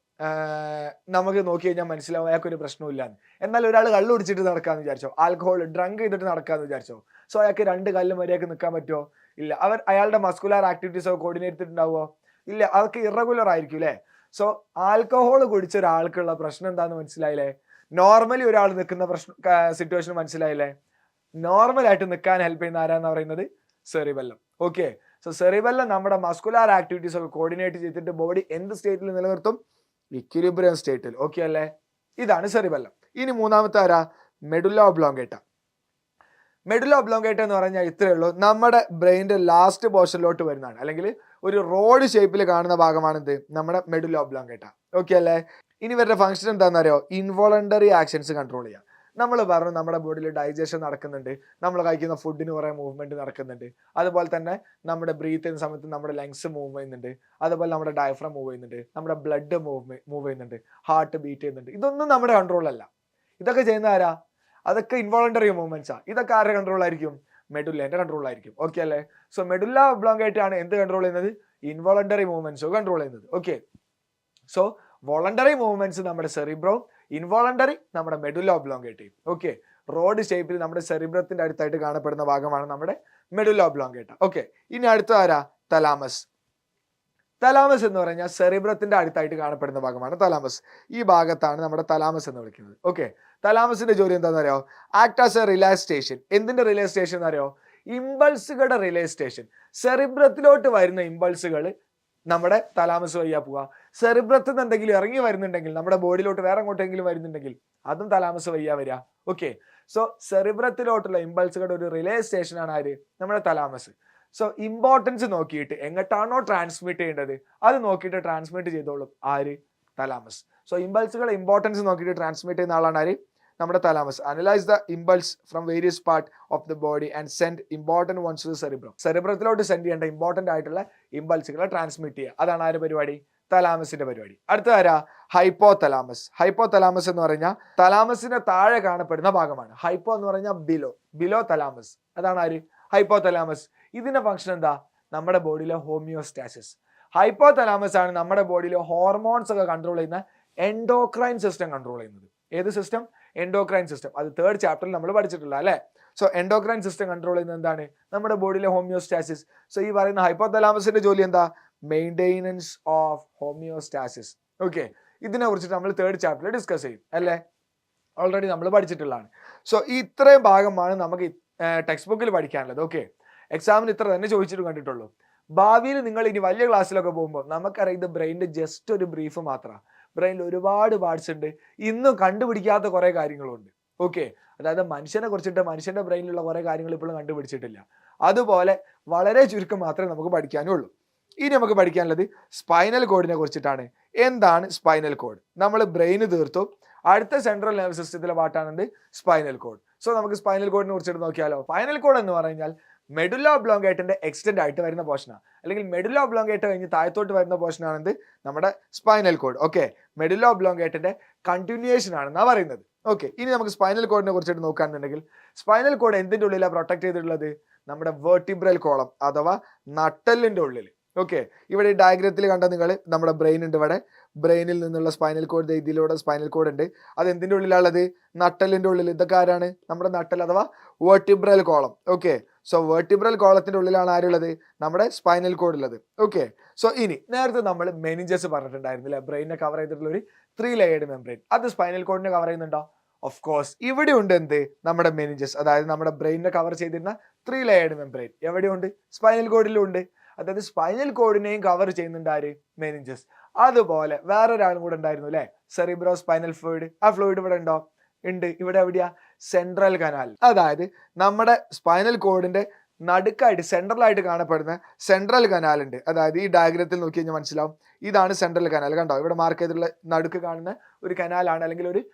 നമുക്ക് നോക്കി കഴിഞ്ഞാൽ മനസ്സിലാവും അയാൾക്കൊരു പ്രശ്നമില്ലാന്ന്. എന്നാൽ ഒരാൾ കള്ളു കുടിച്ചിട്ട് നടക്കാന്ന് വിചാരിച്ചോ, ആൽക്കഹോൾ ഡ്രങ്ക് ചെയ്തിട്ട് നടക്കാന്ന് വിചാരിച്ചോ, സോ അയാൾക്ക് 2 കല്ല് മര്യാദക്ക് നിൽക്കാൻ പറ്റുമോ? ഇല്ല. അയാളുടെ മസ്കുലാർ ആക്ടിവിറ്റീസ് ഒക്കെ കോർഡിനേറ്റ് ചെയ്തിട്ടുണ്ടാവുമോ? ഇല്ല. അതൊക്കെ ഇറഗുലർ ആയിരിക്കും അല്ലേ. സോ ആൽക്കഹോൾ കുടിച്ച ഒരാൾക്കുള്ള പ്രശ്നം എന്താണെന്ന് മനസ്സിലായില്ലേ? നോർമലി ഒരാൾ നിൽക്കുന്ന സിറ്റുവേഷൻ മനസ്സിലായില്ലേ? നോർമൽ ആയിട്ട് നിൽക്കാൻ ഹെൽപ്പ് ചെയ്യുന്ന ആരാന്ന് പറയുന്നത് സെറിബെല്ലം. ഓക്കെ. സോ സെറിബെല്ലം നമ്മുടെ മസ്കുലാർ ആക്ടിവിറ്റീസ് ഒക്കെ കോർഡിനേറ്റ് ചെയ്തിട്ട് ബോഡി എന്ത് സ്റ്റേറ്റിൽ നിലനിർത്തും? ഇക്വിലിബ്രിയം സ്റ്റേറ്റിൽ. ഓക്കെ അല്ലേ? ഇതാണ് സെറിബെല്ലം. ഇനി മൂന്നാമത്തെ ആരാ? Medulla oblongata. മെഡുല്ല ഒബ്ലോങ്കേറ്റ എന്ന് പറഞ്ഞാൽ ഇത്രയേ ഉള്ളൂ, നമ്മുടെ ബ്രെയിനിന്റെ ലാസ്റ്റ് പോർഷനിലോട്ട് വരുന്നതാണ്, അല്ലെങ്കിൽ ഒരു റോഡ് ഷേപ്പിൽ കാണുന്ന ഭാഗമാണ് ഇത് നമ്മുടെ മെഡുല്ല ഒബ്ലോങ്കേറ്റ. ഓക്കെ അല്ലേ? ഇനി ഇവരുടെ ഫംഗ്ഷൻ എന്താണെന്ന് അറിയോ? ഇൻവോളണ്ടറി ആക്ഷൻസ് കൺട്രോൾ ചെയ്യുക. നമ്മൾ പറഞ്ഞു നമ്മുടെ ബോഡിയിൽ ഡൈജഷൻ നടക്കുന്നുണ്ട്, നമ്മൾ കഴിക്കുന്ന ഫുഡിന് കുറേ മൂവ്മെന്റ് നടക്കുന്നുണ്ട്, അതുപോലെ തന്നെ നമ്മുടെ ബ്രീത്ത് ചെയ്യുന്ന സമയത്ത് നമ്മുടെ ലങ്സ് മൂവ് ചെയ്യുന്നുണ്ട്, അതുപോലെ നമ്മുടെ ഡയഫ്രം മൂവ് ചെയ്യുന്നുണ്ട്, നമ്മുടെ ബ്ലഡ് മൂവ് ചെയ്യുന്നുണ്ട്, ഹാർട്ട് ബീറ്റ് ചെയ്യുന്നുണ്ട്. ഇതൊന്നും നമ്മുടെ കൺട്രോളല്ല. ഇതൊക്കെ ചെയ്യുന്ന ആരാ? അതൊക്കെ ഇൻവോളണ്ടറി മൂവ്മെന്റ്സാ. ഇതൊക്കെ ആരുടെ കൺട്രോളായിരിക്കും? മെഡുല്ലേന്റെ കൺട്രോളായിരിക്കും. ഓക്കെ അല്ലേ? സോ മെഡുല്ല ഒബ്ലോങ്കേറ്റ ആണ് എന്ത് കൺട്രോൾ ചെയ്യുന്നത്? ഇൻവോളണ്ടറി മൂവ്മെന്റ്സ് കൺട്രോൾ ചെയ്യുന്നത്. ഓക്കെ, സോ വോളണ്ടറി മൂവ്മെന്റ്സ് നമ്മുടെ സെറിബ്രവും, ഇൻവോളണ്ടറി നമ്മുടെ മെഡുല്ല ഒബ്ലോങ്കേറ്റയും. ഓക്കെ, റോഡ് ഷേപ്പിൽ നമ്മുടെ സെറിബ്രത്തിന്റെ അടുത്തായിട്ട് കാണപ്പെടുന്ന ഭാഗമാണ് നമ്മുടെ മെഡുല്ല ഒബ്ലോങ്കേറ്റ. ഓക്കെ, ഇനി അടുത്ത ആരാ? തലാമസ്. തലാമസ് എന്ന് പറഞ്ഞാൽ സെറിബ്രത്തിന്റെ അടുത്തായിട്ട് കാണപ്പെടുന്ന ഭാഗമാണ് തലാമസ്. ഈ ഭാഗത്താണ് നമ്മുടെ തലാമസ് എന്ന് വിളിക്കുന്നത്. ഓക്കെ, തലാമസിന്റെ ജോലി എന്താണെന്ന് അറിയോ? Act as A relay station. എന്തിന്റെ റിലേ സ്റ്റേഷൻ എന്ന് അറിയോ? ഇമ്പൾസുകളുടെ റിലേ സ്റ്റേഷൻ. സെറിബ്രത്തിലോട്ട് വരുന്ന ഇമ്പൾസുകൾ നമ്മുടെ തലാമസ് വഴിയാ പോവാ. സെറിബ്രത്തിൽ നിന്ന് എന്തെങ്കിലും ഇറങ്ങി വരുന്നുണ്ടെങ്കിൽ, നമ്മുടെ ബോഡിയിലോട്ട് വേറെ എങ്ങോട്ടെങ്കിലും വരുന്നുണ്ടെങ്കിൽ അതും തലാമസ് വഴിയാ വരിക. ഓക്കെ, സോ സെറിബ്രത്തിലോട്ടുള്ള ഇമ്പൾസുകളുടെ ഒരു റിലേ സ്റ്റേഷൻ ആണ് ആര്? നമ്മുടെ തലാമസ്. സോ ഇമ്പോർട്ടൻസ് നോക്കിയിട്ട് എങ്ങോട്ടാണോ ട്രാൻസ്മിറ്റ് ചെയ്യേണ്ടത് അത് നോക്കിയിട്ട് ട്രാൻസ്മിറ്റ് ചെയ്തോളും ആര്? തലാമസ്. സോ ഇമ്പൾസുകൾ ഇമ്പോർട്ടൻസ് നോക്കിയിട്ട് ട്രാൻസ്മിറ്റ് ചെയ്യുന്ന ആളാണ് ആര്? നമ്മുടെ thalamus. Analyse the impulse from various part of the body and send important ones to cerebrum. സെറിബ്രത്തിലോട്ട് സെൻഡ് ചെയ്യേണ്ട ഇമ്പോർട്ടന്റ് ആയിട്ടുള്ള ഇമ്പൾസുകളെ ട്രാൻസ്മിറ്റ് ചെയ്യുക. അതാണ് ആര് പരിപാടി? തലാമസിന്റെ പരിപാടി. അടുത്ത ആരാ? Hypo thalamus. ഹൈപ്പോ തലാമസ് എന്ന് പറഞ്ഞാൽ തലാമസിന്റെ താഴെ കാണപ്പെടുന്ന ഭാഗമാണ്. ഹൈപ്പോ എന്ന് പറഞ്ഞാൽ ബിലോ തലാമസ്. അതാണ് ആര്? Hypo thalamus. ഇതിന്റെ ഫംഗ്ഷൻ എന്താ? നമ്മുടെ ബോഡിയിലെ ഹോമിയോസ്റ്റാസിസ്. ഹൈപ്പോ തലാമസ് ആണ് നമ്മുടെ ബോഡിയിലെ ഹോർമോൺസ് ഒക്കെ കൺട്രോൾ ചെയ്യുന്ന എൻഡോക്രൈൻ സിസ്റ്റം കൺട്രോൾ ചെയ്യുന്നത്. ഏത് സിസ്റ്റം? Endocrine system. അത് 3rd ചാപ്റ്ററിൽ നമ്മൾ പഠിച്ചിട്ടുള്ള അല്ലേ? സോ എൻഡോക്രൈൻ സിസ്റ്റം കൺട്രോൾ ചെയ്യുന്നത് എന്താണ്? നമ്മുടെ ബോഡിയിലെ ഹോമിയോസ്റ്റാസിസ്. സോ ഈ പറയുന്ന ഹൈപ്പോ തലാമസിന്റെ ജോലി എന്താ? Maintenance of homeostasis. ഓക്കെ, ഇതിനെ കുറിച്ചിട്ട് നമ്മൾ 3rd ചാപ്റ്ററിൽ ഡിസ്കസ് ചെയ്യും അല്ലേ? ഓൾറെഡി നമ്മൾ പഠിച്ചിട്ടുള്ളതാണ്. സോ ഈ ഇത്രയും ഭാഗമാണ് നമുക്ക് ടെക്സ്റ്റ് ബുക്കിൽ പഠിക്കാനുള്ളത്. ഓക്കെ, എക്സാമിന് ഇത്ര തന്നെ ചോദിച്ചിട്ട് കണ്ടിട്ടുള്ളൂ. ഭാവിയിൽ നിങ്ങൾ ഇനി വലിയ ക്ലാസ്സിലൊക്കെ പോകുമ്പോൾ നമുക്കറിയാം ഇത് ബ്രെയിനിന്റെ ജസ്റ്റ് ഒരു ബ്രീഫ് മാത്രമാണ്. ബ്രെയിനിൽ ഒരുപാട് പാർട്സ് ഉണ്ട്, ഇന്നും കണ്ടുപിടിക്കാത്ത കുറെ കാര്യങ്ങളുണ്ട്. ഓക്കെ, അതായത് മനുഷ്യനെ കുറിച്ചിട്ട് മനുഷ്യന്റെ ബ്രെയിനിലുള്ള കുറെ കാര്യങ്ങൾ ഇപ്പോഴും കണ്ടുപിടിച്ചിട്ടില്ല. അതുപോലെ വളരെ ചുരുക്കം മാത്രമേ നമുക്ക് പഠിക്കാനുള്ളൂ. ഇനി നമുക്ക് പഠിക്കാനുള്ളത് സ്പൈനൽ കോഡിനെ കുറിച്ചിട്ടാണ്. എന്താണ് സ്പൈനൽ കോഡ്? നമ്മൾ ബ്രെയിന് തീർത്തു. അടുത്ത സെൻട്രൽ നെർവസ് സിസ്റ്റത്തിലെ പാർട്ടാണ് സ്പൈനൽ കോഡ്. സോ നമുക്ക് സ്പൈനൽ കോഡിനെ കുറിച്ചിട്ട് നോക്കിയാലോ. സ്പൈനൽ കോഡ് എന്ന് പറഞ്ഞാൽ മെഡുല്ല ഒബ്ലോങ്കേറ്റന്റെ എക്സ്റ്റെൻഡ് ആയിട്ട് വരുന്ന പോർഷനാണ്, അല്ലെങ്കിൽ മെഡുല്ല ഒബ്ലോങ്കേറ്റ കഴിഞ്ഞ് താഴത്തോട്ട് വരുന്ന പോർഷനാണ് നമ്മുടെ സ്പൈനൽ കോഡ്. ഓക്കെ, മെഡുല്ല ഒബ്ലോങ്കേറ്റന്റെ കണ്ടിന്യൂവേഷൻ ആണെന്നാണ് പറയുന്നത്. ഓക്കെ, ഇനി നമുക്ക് സ്പൈനൽ കോഡിനെ കുറിച്ചിട്ട് നോക്കുകയാണെന്നുണ്ടെങ്കിൽ സ്പൈനൽ കോഡ് എന്തിന്റെ ഉള്ളിലാണ് പ്രൊട്ടക്ട് ചെയ്തിട്ടുള്ളത്? നമ്മുടെ വെർട്ടിബ്രൽ കോളം അഥവാ നട്ടെല്ലിന്റെ ഉള്ളിൽ. ഓക്കെ, ഇവിടെ ഈ ഡയഗ്രത്തിൽ കണ്ട നിങ്ങൾ നമ്മുടെ ബ്രെയിൻ ഉണ്ട്. ഇവിടെ ബ്രെയിനിൽ നിന്നുള്ള സ്പൈനൽ കോഡ്, ഇതിലൂടെ സ്പൈനൽ കോഡ് ഉണ്ട്. അത് എന്തിന്റെ ഉള്ളിലുള്ളത്? നട്ടെല്ലിന്റെ ഉള്ളിൽ. ഇതൊക്കെ ആരാണ്? നമ്മുടെ നട്ടെൽ അഥവാ vertebral column. Okay, so vertebral കോളത്തിന്റെ ഉള്ളിലാണ് ആരുള്ളത്? നമ്മുടെ സ്പൈനൽ കോഡ് ഉള്ളത്. ഓക്കെ, സോ ഇനി നേരത്തെ നമ്മൾ മെനിഞ്ചസ് പറഞ്ഞിട്ടുണ്ടായിരുന്നില്ല, ബ്രെയിനെ കവർ ചെയ്തിട്ടുള്ള ഒരു 3 ലെയേർഡ് മെംബ്രെയിൻ. അത് സ്പൈനൽ കോഡിനെ കവർ ചെയ്യുന്നുണ്ടോ? ഓഫ് കോഴ്സ്, ഇവിടെ ഉണ്ട് എന്ത്? നമ്മുടെ മെനിഞ്ചസ്. അതായത് നമ്മുടെ ബ്രെയിനെ കവർ ചെയ്തിരുന്ന 3 ലെയേർഡ് മെംബ്രെയിൻ എവിടെയുണ്ട്? സ്പൈനൽ കോഡിലും ഉണ്ട്. അതായത് സ്പൈനൽ കോഡിനെയും കവർ ചെയ്യുന്നുണ്ട് ആര്? മെനിഞ്ചസ്. അതുപോലെ വേറൊരാളും കൂടെ ഉണ്ടായിരുന്നു അല്ലെ, സെറിബ്രോ സ്പൈനൽ ഫ്ലൂയിഡ്. ആ ഫ്ലൂയിഡ് ഇവിടെ ഉണ്ടോ? ഉണ്ട്. ഇവിടെ എവിടെയാ? Central canal. അതായത് നമ്മുടെ സ്പൈനൽ കോഡിന്റെ നടുക്കായിട്ട് സെൻട്രലായിട്ട് കാണപ്പെടുന്ന സെൻട്രൽ കനാൽ ഉണ്ട്. അതായത് ഈ ഡയഗ്രത്തിൽ നോക്കി കഴിഞ്ഞാൽ മനസ്സിലാവും, ഇതാണ് സെൻട്രൽ കനാൽ. കണ്ടോ, ഇവിടെ മാർക്ക് ചെയ്തിട്ടുള്ള നടുക്ക് കാണുന്ന ഒരു കനാലാണ്, അല്ലെങ്കിൽ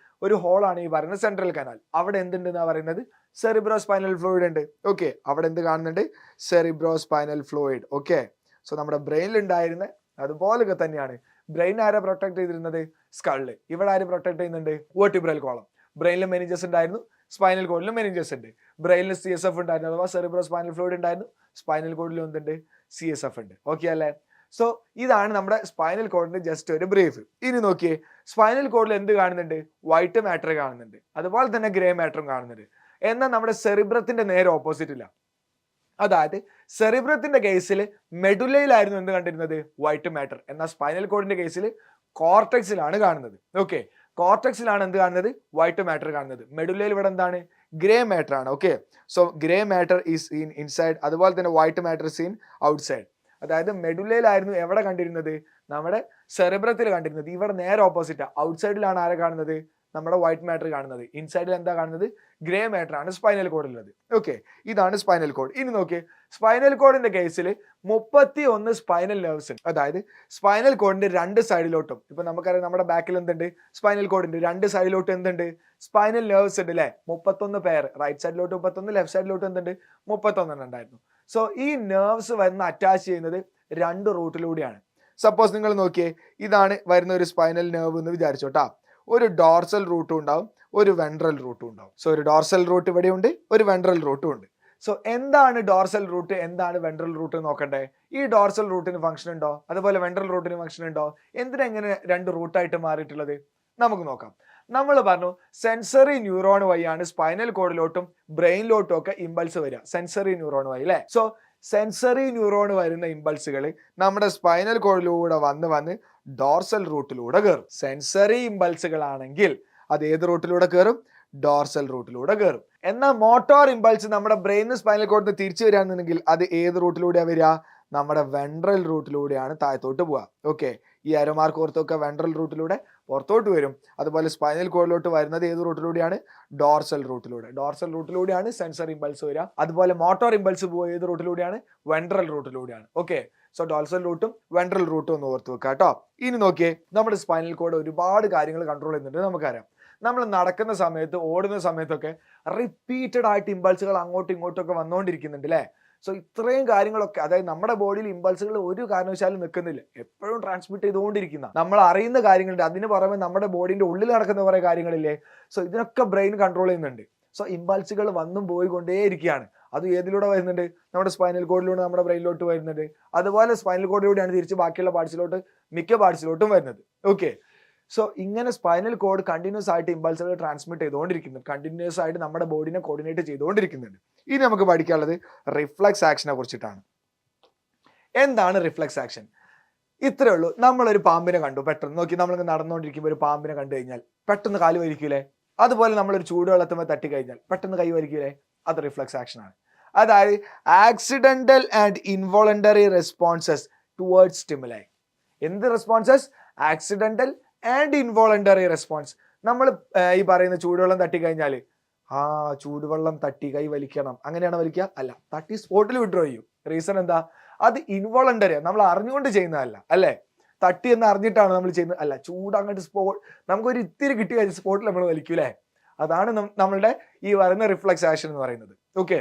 ഒരു ഹോളാണ് ഈ പറയുന്നത് സെൻട്രൽ കനാൽ. അവിടെ എന്തുണ്ടെന്നാ പറയുന്നത്? സെറിബ്രോ സ്പൈനൽ ഫ്ലൂയിഡ് ഉണ്ട്. ഓക്കെ, അവിടെ എന്ത് കാണുന്നുണ്ട്? Cerebro spinal fluid. Okay, so നമ്മുടെ ബ്രെയിനിൽ ഉണ്ടായിരുന്ന അതുപോലൊക്കെ തന്നെയാണ്. ബ്രെയിൻ ആരെ പ്രൊട്ടക്ട് ചെയ്തിരുന്നത്? സ്കള്ള്. ഇവിടെ ആര് പ്രൊട്ടക്ട് ചെയ്യുന്നുണ്ട്? Vertebral column. ബ്രെയിനിൽ മെനിഞ്ചസ് ഉണ്ടായിരുന്നു, സ്പൈനൽ കോഡിലും മെനിഞ്ചസ് ഉണ്ട്. ബ്രെയിനിൽ CSF ഉണ്ടായിരുന്നു, അഥവാ സെറിബ്രോ സ്പൈനൽ ഫ്ലൂയിഡ് ഉണ്ടായിരുന്നു. സ്പൈനൽ കോഡിലും എന്തുണ്ട്? CSF ഉണ്ട്. ഓക്കെ അല്ലേ? സോ ഇതാണ് നമ്മുടെ സ്പൈനൽ കോഡിന്റെ ജസ്റ്റ് ഒരു ബ്രീഫ്. ഇനി നോക്കിയേ, സ്പൈനൽ കോഡിൽ എന്ത് കാണുന്നുണ്ട്? വൈറ്റ് മാറ്റർ കാണുന്നുണ്ട്, അതുപോലെ തന്നെ ഗ്രേ മാറ്ററും കാണുന്നുണ്ട്. എന്നാൽ നമ്മുടെ സെറിബ്രത്തിന്റെ നേരെ ഓപ്പോസിറ്റ് ഇല്ല. അതായത് സെറിബ്രത്തിന്റെ കേസിൽ മെഡുല്ലയിലായിരുന്നു എന്ത് കണ്ടിരുന്നത്? White matter. എന്നാൽ സ്പൈനൽ കോഡിന്റെ കേസിൽ കോർട്ടെക്സിലാണ് കാണുന്നത്. ഓക്കെ, കോർട്ടെക്സിലാണ് എന്ത് കാണുന്നത്? വൈറ്റ് മാറ്റർ കാണുന്നത്. മെഡുല്ലയിൽ ഇവിടെ എന്താണ്? ഗ്രേ മാറ്റർ ആണ്. Okay, so grey matter is inside, അതുപോലെ തന്നെ white matter is in outside. അതായത് മെഡുല്ലയിലായിരുന്നു എവിടെ കണ്ടിരുന്നത്? നമ്മുടെ സെറിബ്രത്തിൽ കണ്ടിരുന്നത്. ഇവിടെ നേരെ ഓപ്പോസിറ്റാ, ഔട്ട്സൈഡിലാണ് ആരെ കാണുന്നത്? നമ്മുടെ വൈറ്റ് മാറ്റർ കാണുന്നത്, ഇൻസൈഡിൽ എന്താ കാണുന്നത്, ഗ്രേ മാറ്റർ ആണ് സ്പൈനൽ കോഡിലുള്ളത്. ഓക്കെ, ഇതാണ് സ്പൈനൽ കോഡ്. ഇനി നോക്കിയേ, സ്പൈനൽ കോഡിന്റെ കേസിൽ 31 സ്പൈനൽ നെർവ്സ് ഉണ്ട്. അതായത് സ്പൈനൽ കോഡിന്റെ രണ്ട് സൈഡിലോട്ടും, ഇപ്പൊ നമുക്കറിയാം നമ്മുടെ ബാക്കിൽ എന്തുണ്ട്, സ്പൈനൽ കോഡിന്റെ രണ്ട് സൈഡിലോട്ടും എന്തുണ്ട്, സ്പൈനൽ നെർവ്സ് ഉണ്ട് അല്ലെ, 31 പേർ. റൈറ്റ് സൈഡിലോട്ട് 31, ലെഫ്റ്റ് സൈഡിലോട്ട് എന്തുണ്ട്, 31 ഉണ്ടായിരുന്നു. സോ ഈ നെർവ്സ് വരുന്ന അറ്റാച്ച് ചെയ്യുന്നത് രണ്ട് റൂട്ടിലൂടെയാണ്. സപ്പോസ് നിങ്ങൾ നോക്കിയേ, ഇതാണ് വരുന്ന ഒരു സ്പൈനൽ നെർവ് എന്ന് വിചാരിച്ചോട്ടാ. ഒരു ഡോർസൽ റൂട്ടും ഉണ്ടാവും, ഒരു വെൻട്രൽ റൂട്ടും ഉണ്ടാവും. സോ ഒരു ഡോർസൽ റൂട്ട് ഇവിടെ ഉണ്ട്, ഒരു വെൻട്രൽ റൂട്ടും ഉണ്ട്. സോ എന്താണ് ഡോർസൽ റൂട്ട്, എന്താണ് വെൻട്രൽ റൂട്ട് നോക്കണ്ടേ. ഈ ഡോർസൽ റൂട്ടിന് ഫംഗ്ഷൻ ഉണ്ടോ, അതുപോലെ വെൻട്രൽ റൂട്ടിന് ഫംഗ്ഷൻ ഉണ്ടോ, എന്തിനാ എങ്ങനെ രണ്ട് റൂട്ടായിട്ട് മാറിയിട്ടുള്ളത് നമുക്ക് നോക്കാം. നമ്മൾ പറഞ്ഞു സെൻസറി ന്യൂറോൺ വഴിയാണ് സ്പൈനൽ കോഡിലോട്ടും ബ്രെയിനിലോട്ടും ഒക്കെ ഇമ്പൾസ് വരിക, സെൻസറി ന്യൂറോൺ വഴി അല്ലേ. സോ സെൻസറി ന്യൂറോൺ വരുന്ന ഇമ്പൾസുകൾ നമ്മുടെ സ്പൈനൽ കോഡിലൂടെ വന്ന് ഡോർസൽ റൂട്ടിലൂടെ കയറും. സെൻസറി ഇമ്പൾസുകളാണെങ്കിൽ അത് ഏത് റൂട്ടിലൂടെ കയറും, ഡോർസൽ റൂട്ടിലൂടെ കയറും. എന്നാൽ മോട്ടോർ ഇമ്പൾസ് നമ്മുടെ ബ്രെയിനിന് സ്പൈനൽ കോഡിൽ നിന്ന് തിരിച്ചു വരികയാണെന്നുണ്ടെങ്കിൽ അത് ഏത് റൂട്ടിലൂടെയാണ് വരിക, നമ്മുടെ വെൻട്രൽ റൂട്ടിലൂടെയാണ് താഴത്തോട്ട് പോവുക. ഓക്കെ, ഈ അരോമാർക്ക് ഓർത്തൊക്കെ വെൻട്രൽ റൂട്ടിലൂടെ പുറത്തോട്ട് വരും. അതുപോലെ സ്പൈനൽ കോഡിലോട്ട് വരുന്നത് ഏത് റൂട്ടിലൂടെയാണ്, ഡോർസൽ റൂട്ടിലൂടെ. ഡോർസൽ റൂട്ടിലൂടെയാണ് സെൻസറി ഇമ്പൾസ് വരിക. അതുപോലെ മോട്ടോർ ഇമ്പൾസ് പോവുക ഏത് റൂട്ടിലൂടെയാണ്, വെൻട്രൽ റൂട്ടിലൂടെയാണ്. ഓക്കെ, സോ ഡോർസൽ റൂട്ടും വെൻട്രൽ റൂട്ടും ഒന്ന് ഓർത്ത് വെക്കുക കേട്ടോ. ഇനി നോക്കിയേ, നമ്മുടെ സ്പൈനൽ കോഡ് ഒരുപാട് കാര്യങ്ങൾ കൺട്രോൾ ചെയ്യുന്നുണ്ട്. നമുക്കറിയാം, നമ്മൾ നടക്കുന്ന സമയത്ത്, ഓടുന്ന സമയത്തൊക്കെ റിപ്പീറ്റഡ് ആയിട്ട് ഇമ്പൾസുകൾ അങ്ങോട്ടും ഇങ്ങോട്ടും ഒക്കെ വന്നുകൊണ്ടിരിക്കുന്നുണ്ട് അല്ലേ. സോ ഇത്രയും കാര്യങ്ങളൊക്കെ, അതായത് നമ്മുടെ ബോഡിയിൽ ഇമ്പൾസുകൾ ഒരു കാരണവശാലും നിൽക്കുന്നില്ല, എപ്പോഴും ട്രാൻസ്മിറ്റ് ചെയ്തുകൊണ്ടിരിക്കുന്ന നമ്മൾ അറിയുന്ന കാര്യങ്ങളുണ്ട്. അതിന് പുറമെ നമ്മുടെ ബോഡിന്റെ ഉള്ളിൽ നടക്കുന്ന കുറെ കാര്യങ്ങളില്ലേ, സോ ഇതിനൊക്കെ ബ്രെയിൻ കൺട്രോൾ ചെയ്യുന്നുണ്ട്. സോ ഇമ്പൾസുകൾ വന്നും പോയിക്കൊണ്ടേയിരിക്കുകയാണ്. അത് ഏതിലൂടെ വരുന്നുണ്ട്, നമ്മുടെ സ്പൈനൽ കോഡിലൂടെ നമ്മുടെ ബ്രെയിനിലോട്ട് വരുന്നുണ്ട്. അതുപോലെ സ്പൈനൽ കോഡിലൂടെയാണ് തിരിച്ച് ബാക്കിയുള്ള പാർട്സിലോട്ട്, മിക്ക പാർട്സിലോട്ടും വരുന്നത്. ഓക്കെ, സോ ഇങ്ങനെ സ്പൈനൽ കോഡ് കണ്ടിന്യൂസ് ആയിട്ട് ഇമ്പൾസുകൾ ട്രാൻസ്മിറ്റ് ചെയ്തുകൊണ്ടിരിക്കുന്നുണ്ട്, കണ്ടിന്യൂസ് ആയിട്ട് നമ്മുടെ ബോഡിനെ കോർഡിനേറ്റ് ചെയ്തുകൊണ്ടിരിക്കുന്നുണ്ട്. ഇനി നമുക്ക് പഠിക്കാനുള്ളത് റിഫ്ലക്സ് ആക്ഷനെ കുറിച്ചിട്ടാണ്. എന്താണ് റിഫ്ലക്സ് ആക്ഷൻ? ഇത്രേ ഉള്ളൂ. നമ്മളൊരു പാമ്പിനെ കണ്ടു, പെട്ടെന്ന് നോക്കി, നമ്മൾ നടന്നുകൊണ്ടിരിക്കുമ്പോൾ ഒരു പാമ്പിനെ കണ്ടു കഴിഞ്ഞാൽ പെട്ടെന്ന് കാല് വലിക്കൂലേ. അതുപോലെ നമ്മളൊരു ചൂടുവെള്ളത്തുമ്പോൾ തട്ടി കഴിഞ്ഞാൽ പെട്ടെന്ന് കൈ വലിക്കൂലേ, അത് റിഫ്ലക്സ് ആക്ഷൻ ആണ്. അതായത് accidental and involuntary responses towards stimuli. എന്ത് responses? Accidental and involuntary response. നമ്മൾ ഈ പറയുന്ന ചൂടുവെള്ളം തട്ടി കഴിഞ്ഞാൽ ചൂടുവെള്ളം തട്ടി കൈ വലിക്കണം, അങ്ങനെയാണ് വലിക്കുക? അല്ല, തട്ടി സ്പോട്ടിൽ വിഡ്രോ ചെയ്യും. റീസൺ എന്താ? അത് ഇൻവോളണ്ടറി, നമ്മൾ അറിഞ്ഞുകൊണ്ട് ചെയ്യുന്നതല്ല അല്ലേ. തട്ടി എന്ന് അറിഞ്ഞിട്ടാണ് നമ്മൾ ചെയ്യുന്നത് അല്ല, ചൂട് അങ്ങോട്ട് നമുക്കൊരു ഇത്തിരി കിട്ടി കഴിഞ്ഞ സ്പോട്ടിൽ നമ്മൾ വലിക്കൂലേ. അതാണ് നമ്മളുടെ ഈ പറയുന്ന റിഫ്ലക്സ് ആക്ഷൻ എന്ന് പറയുന്നത്. ഓക്കെ,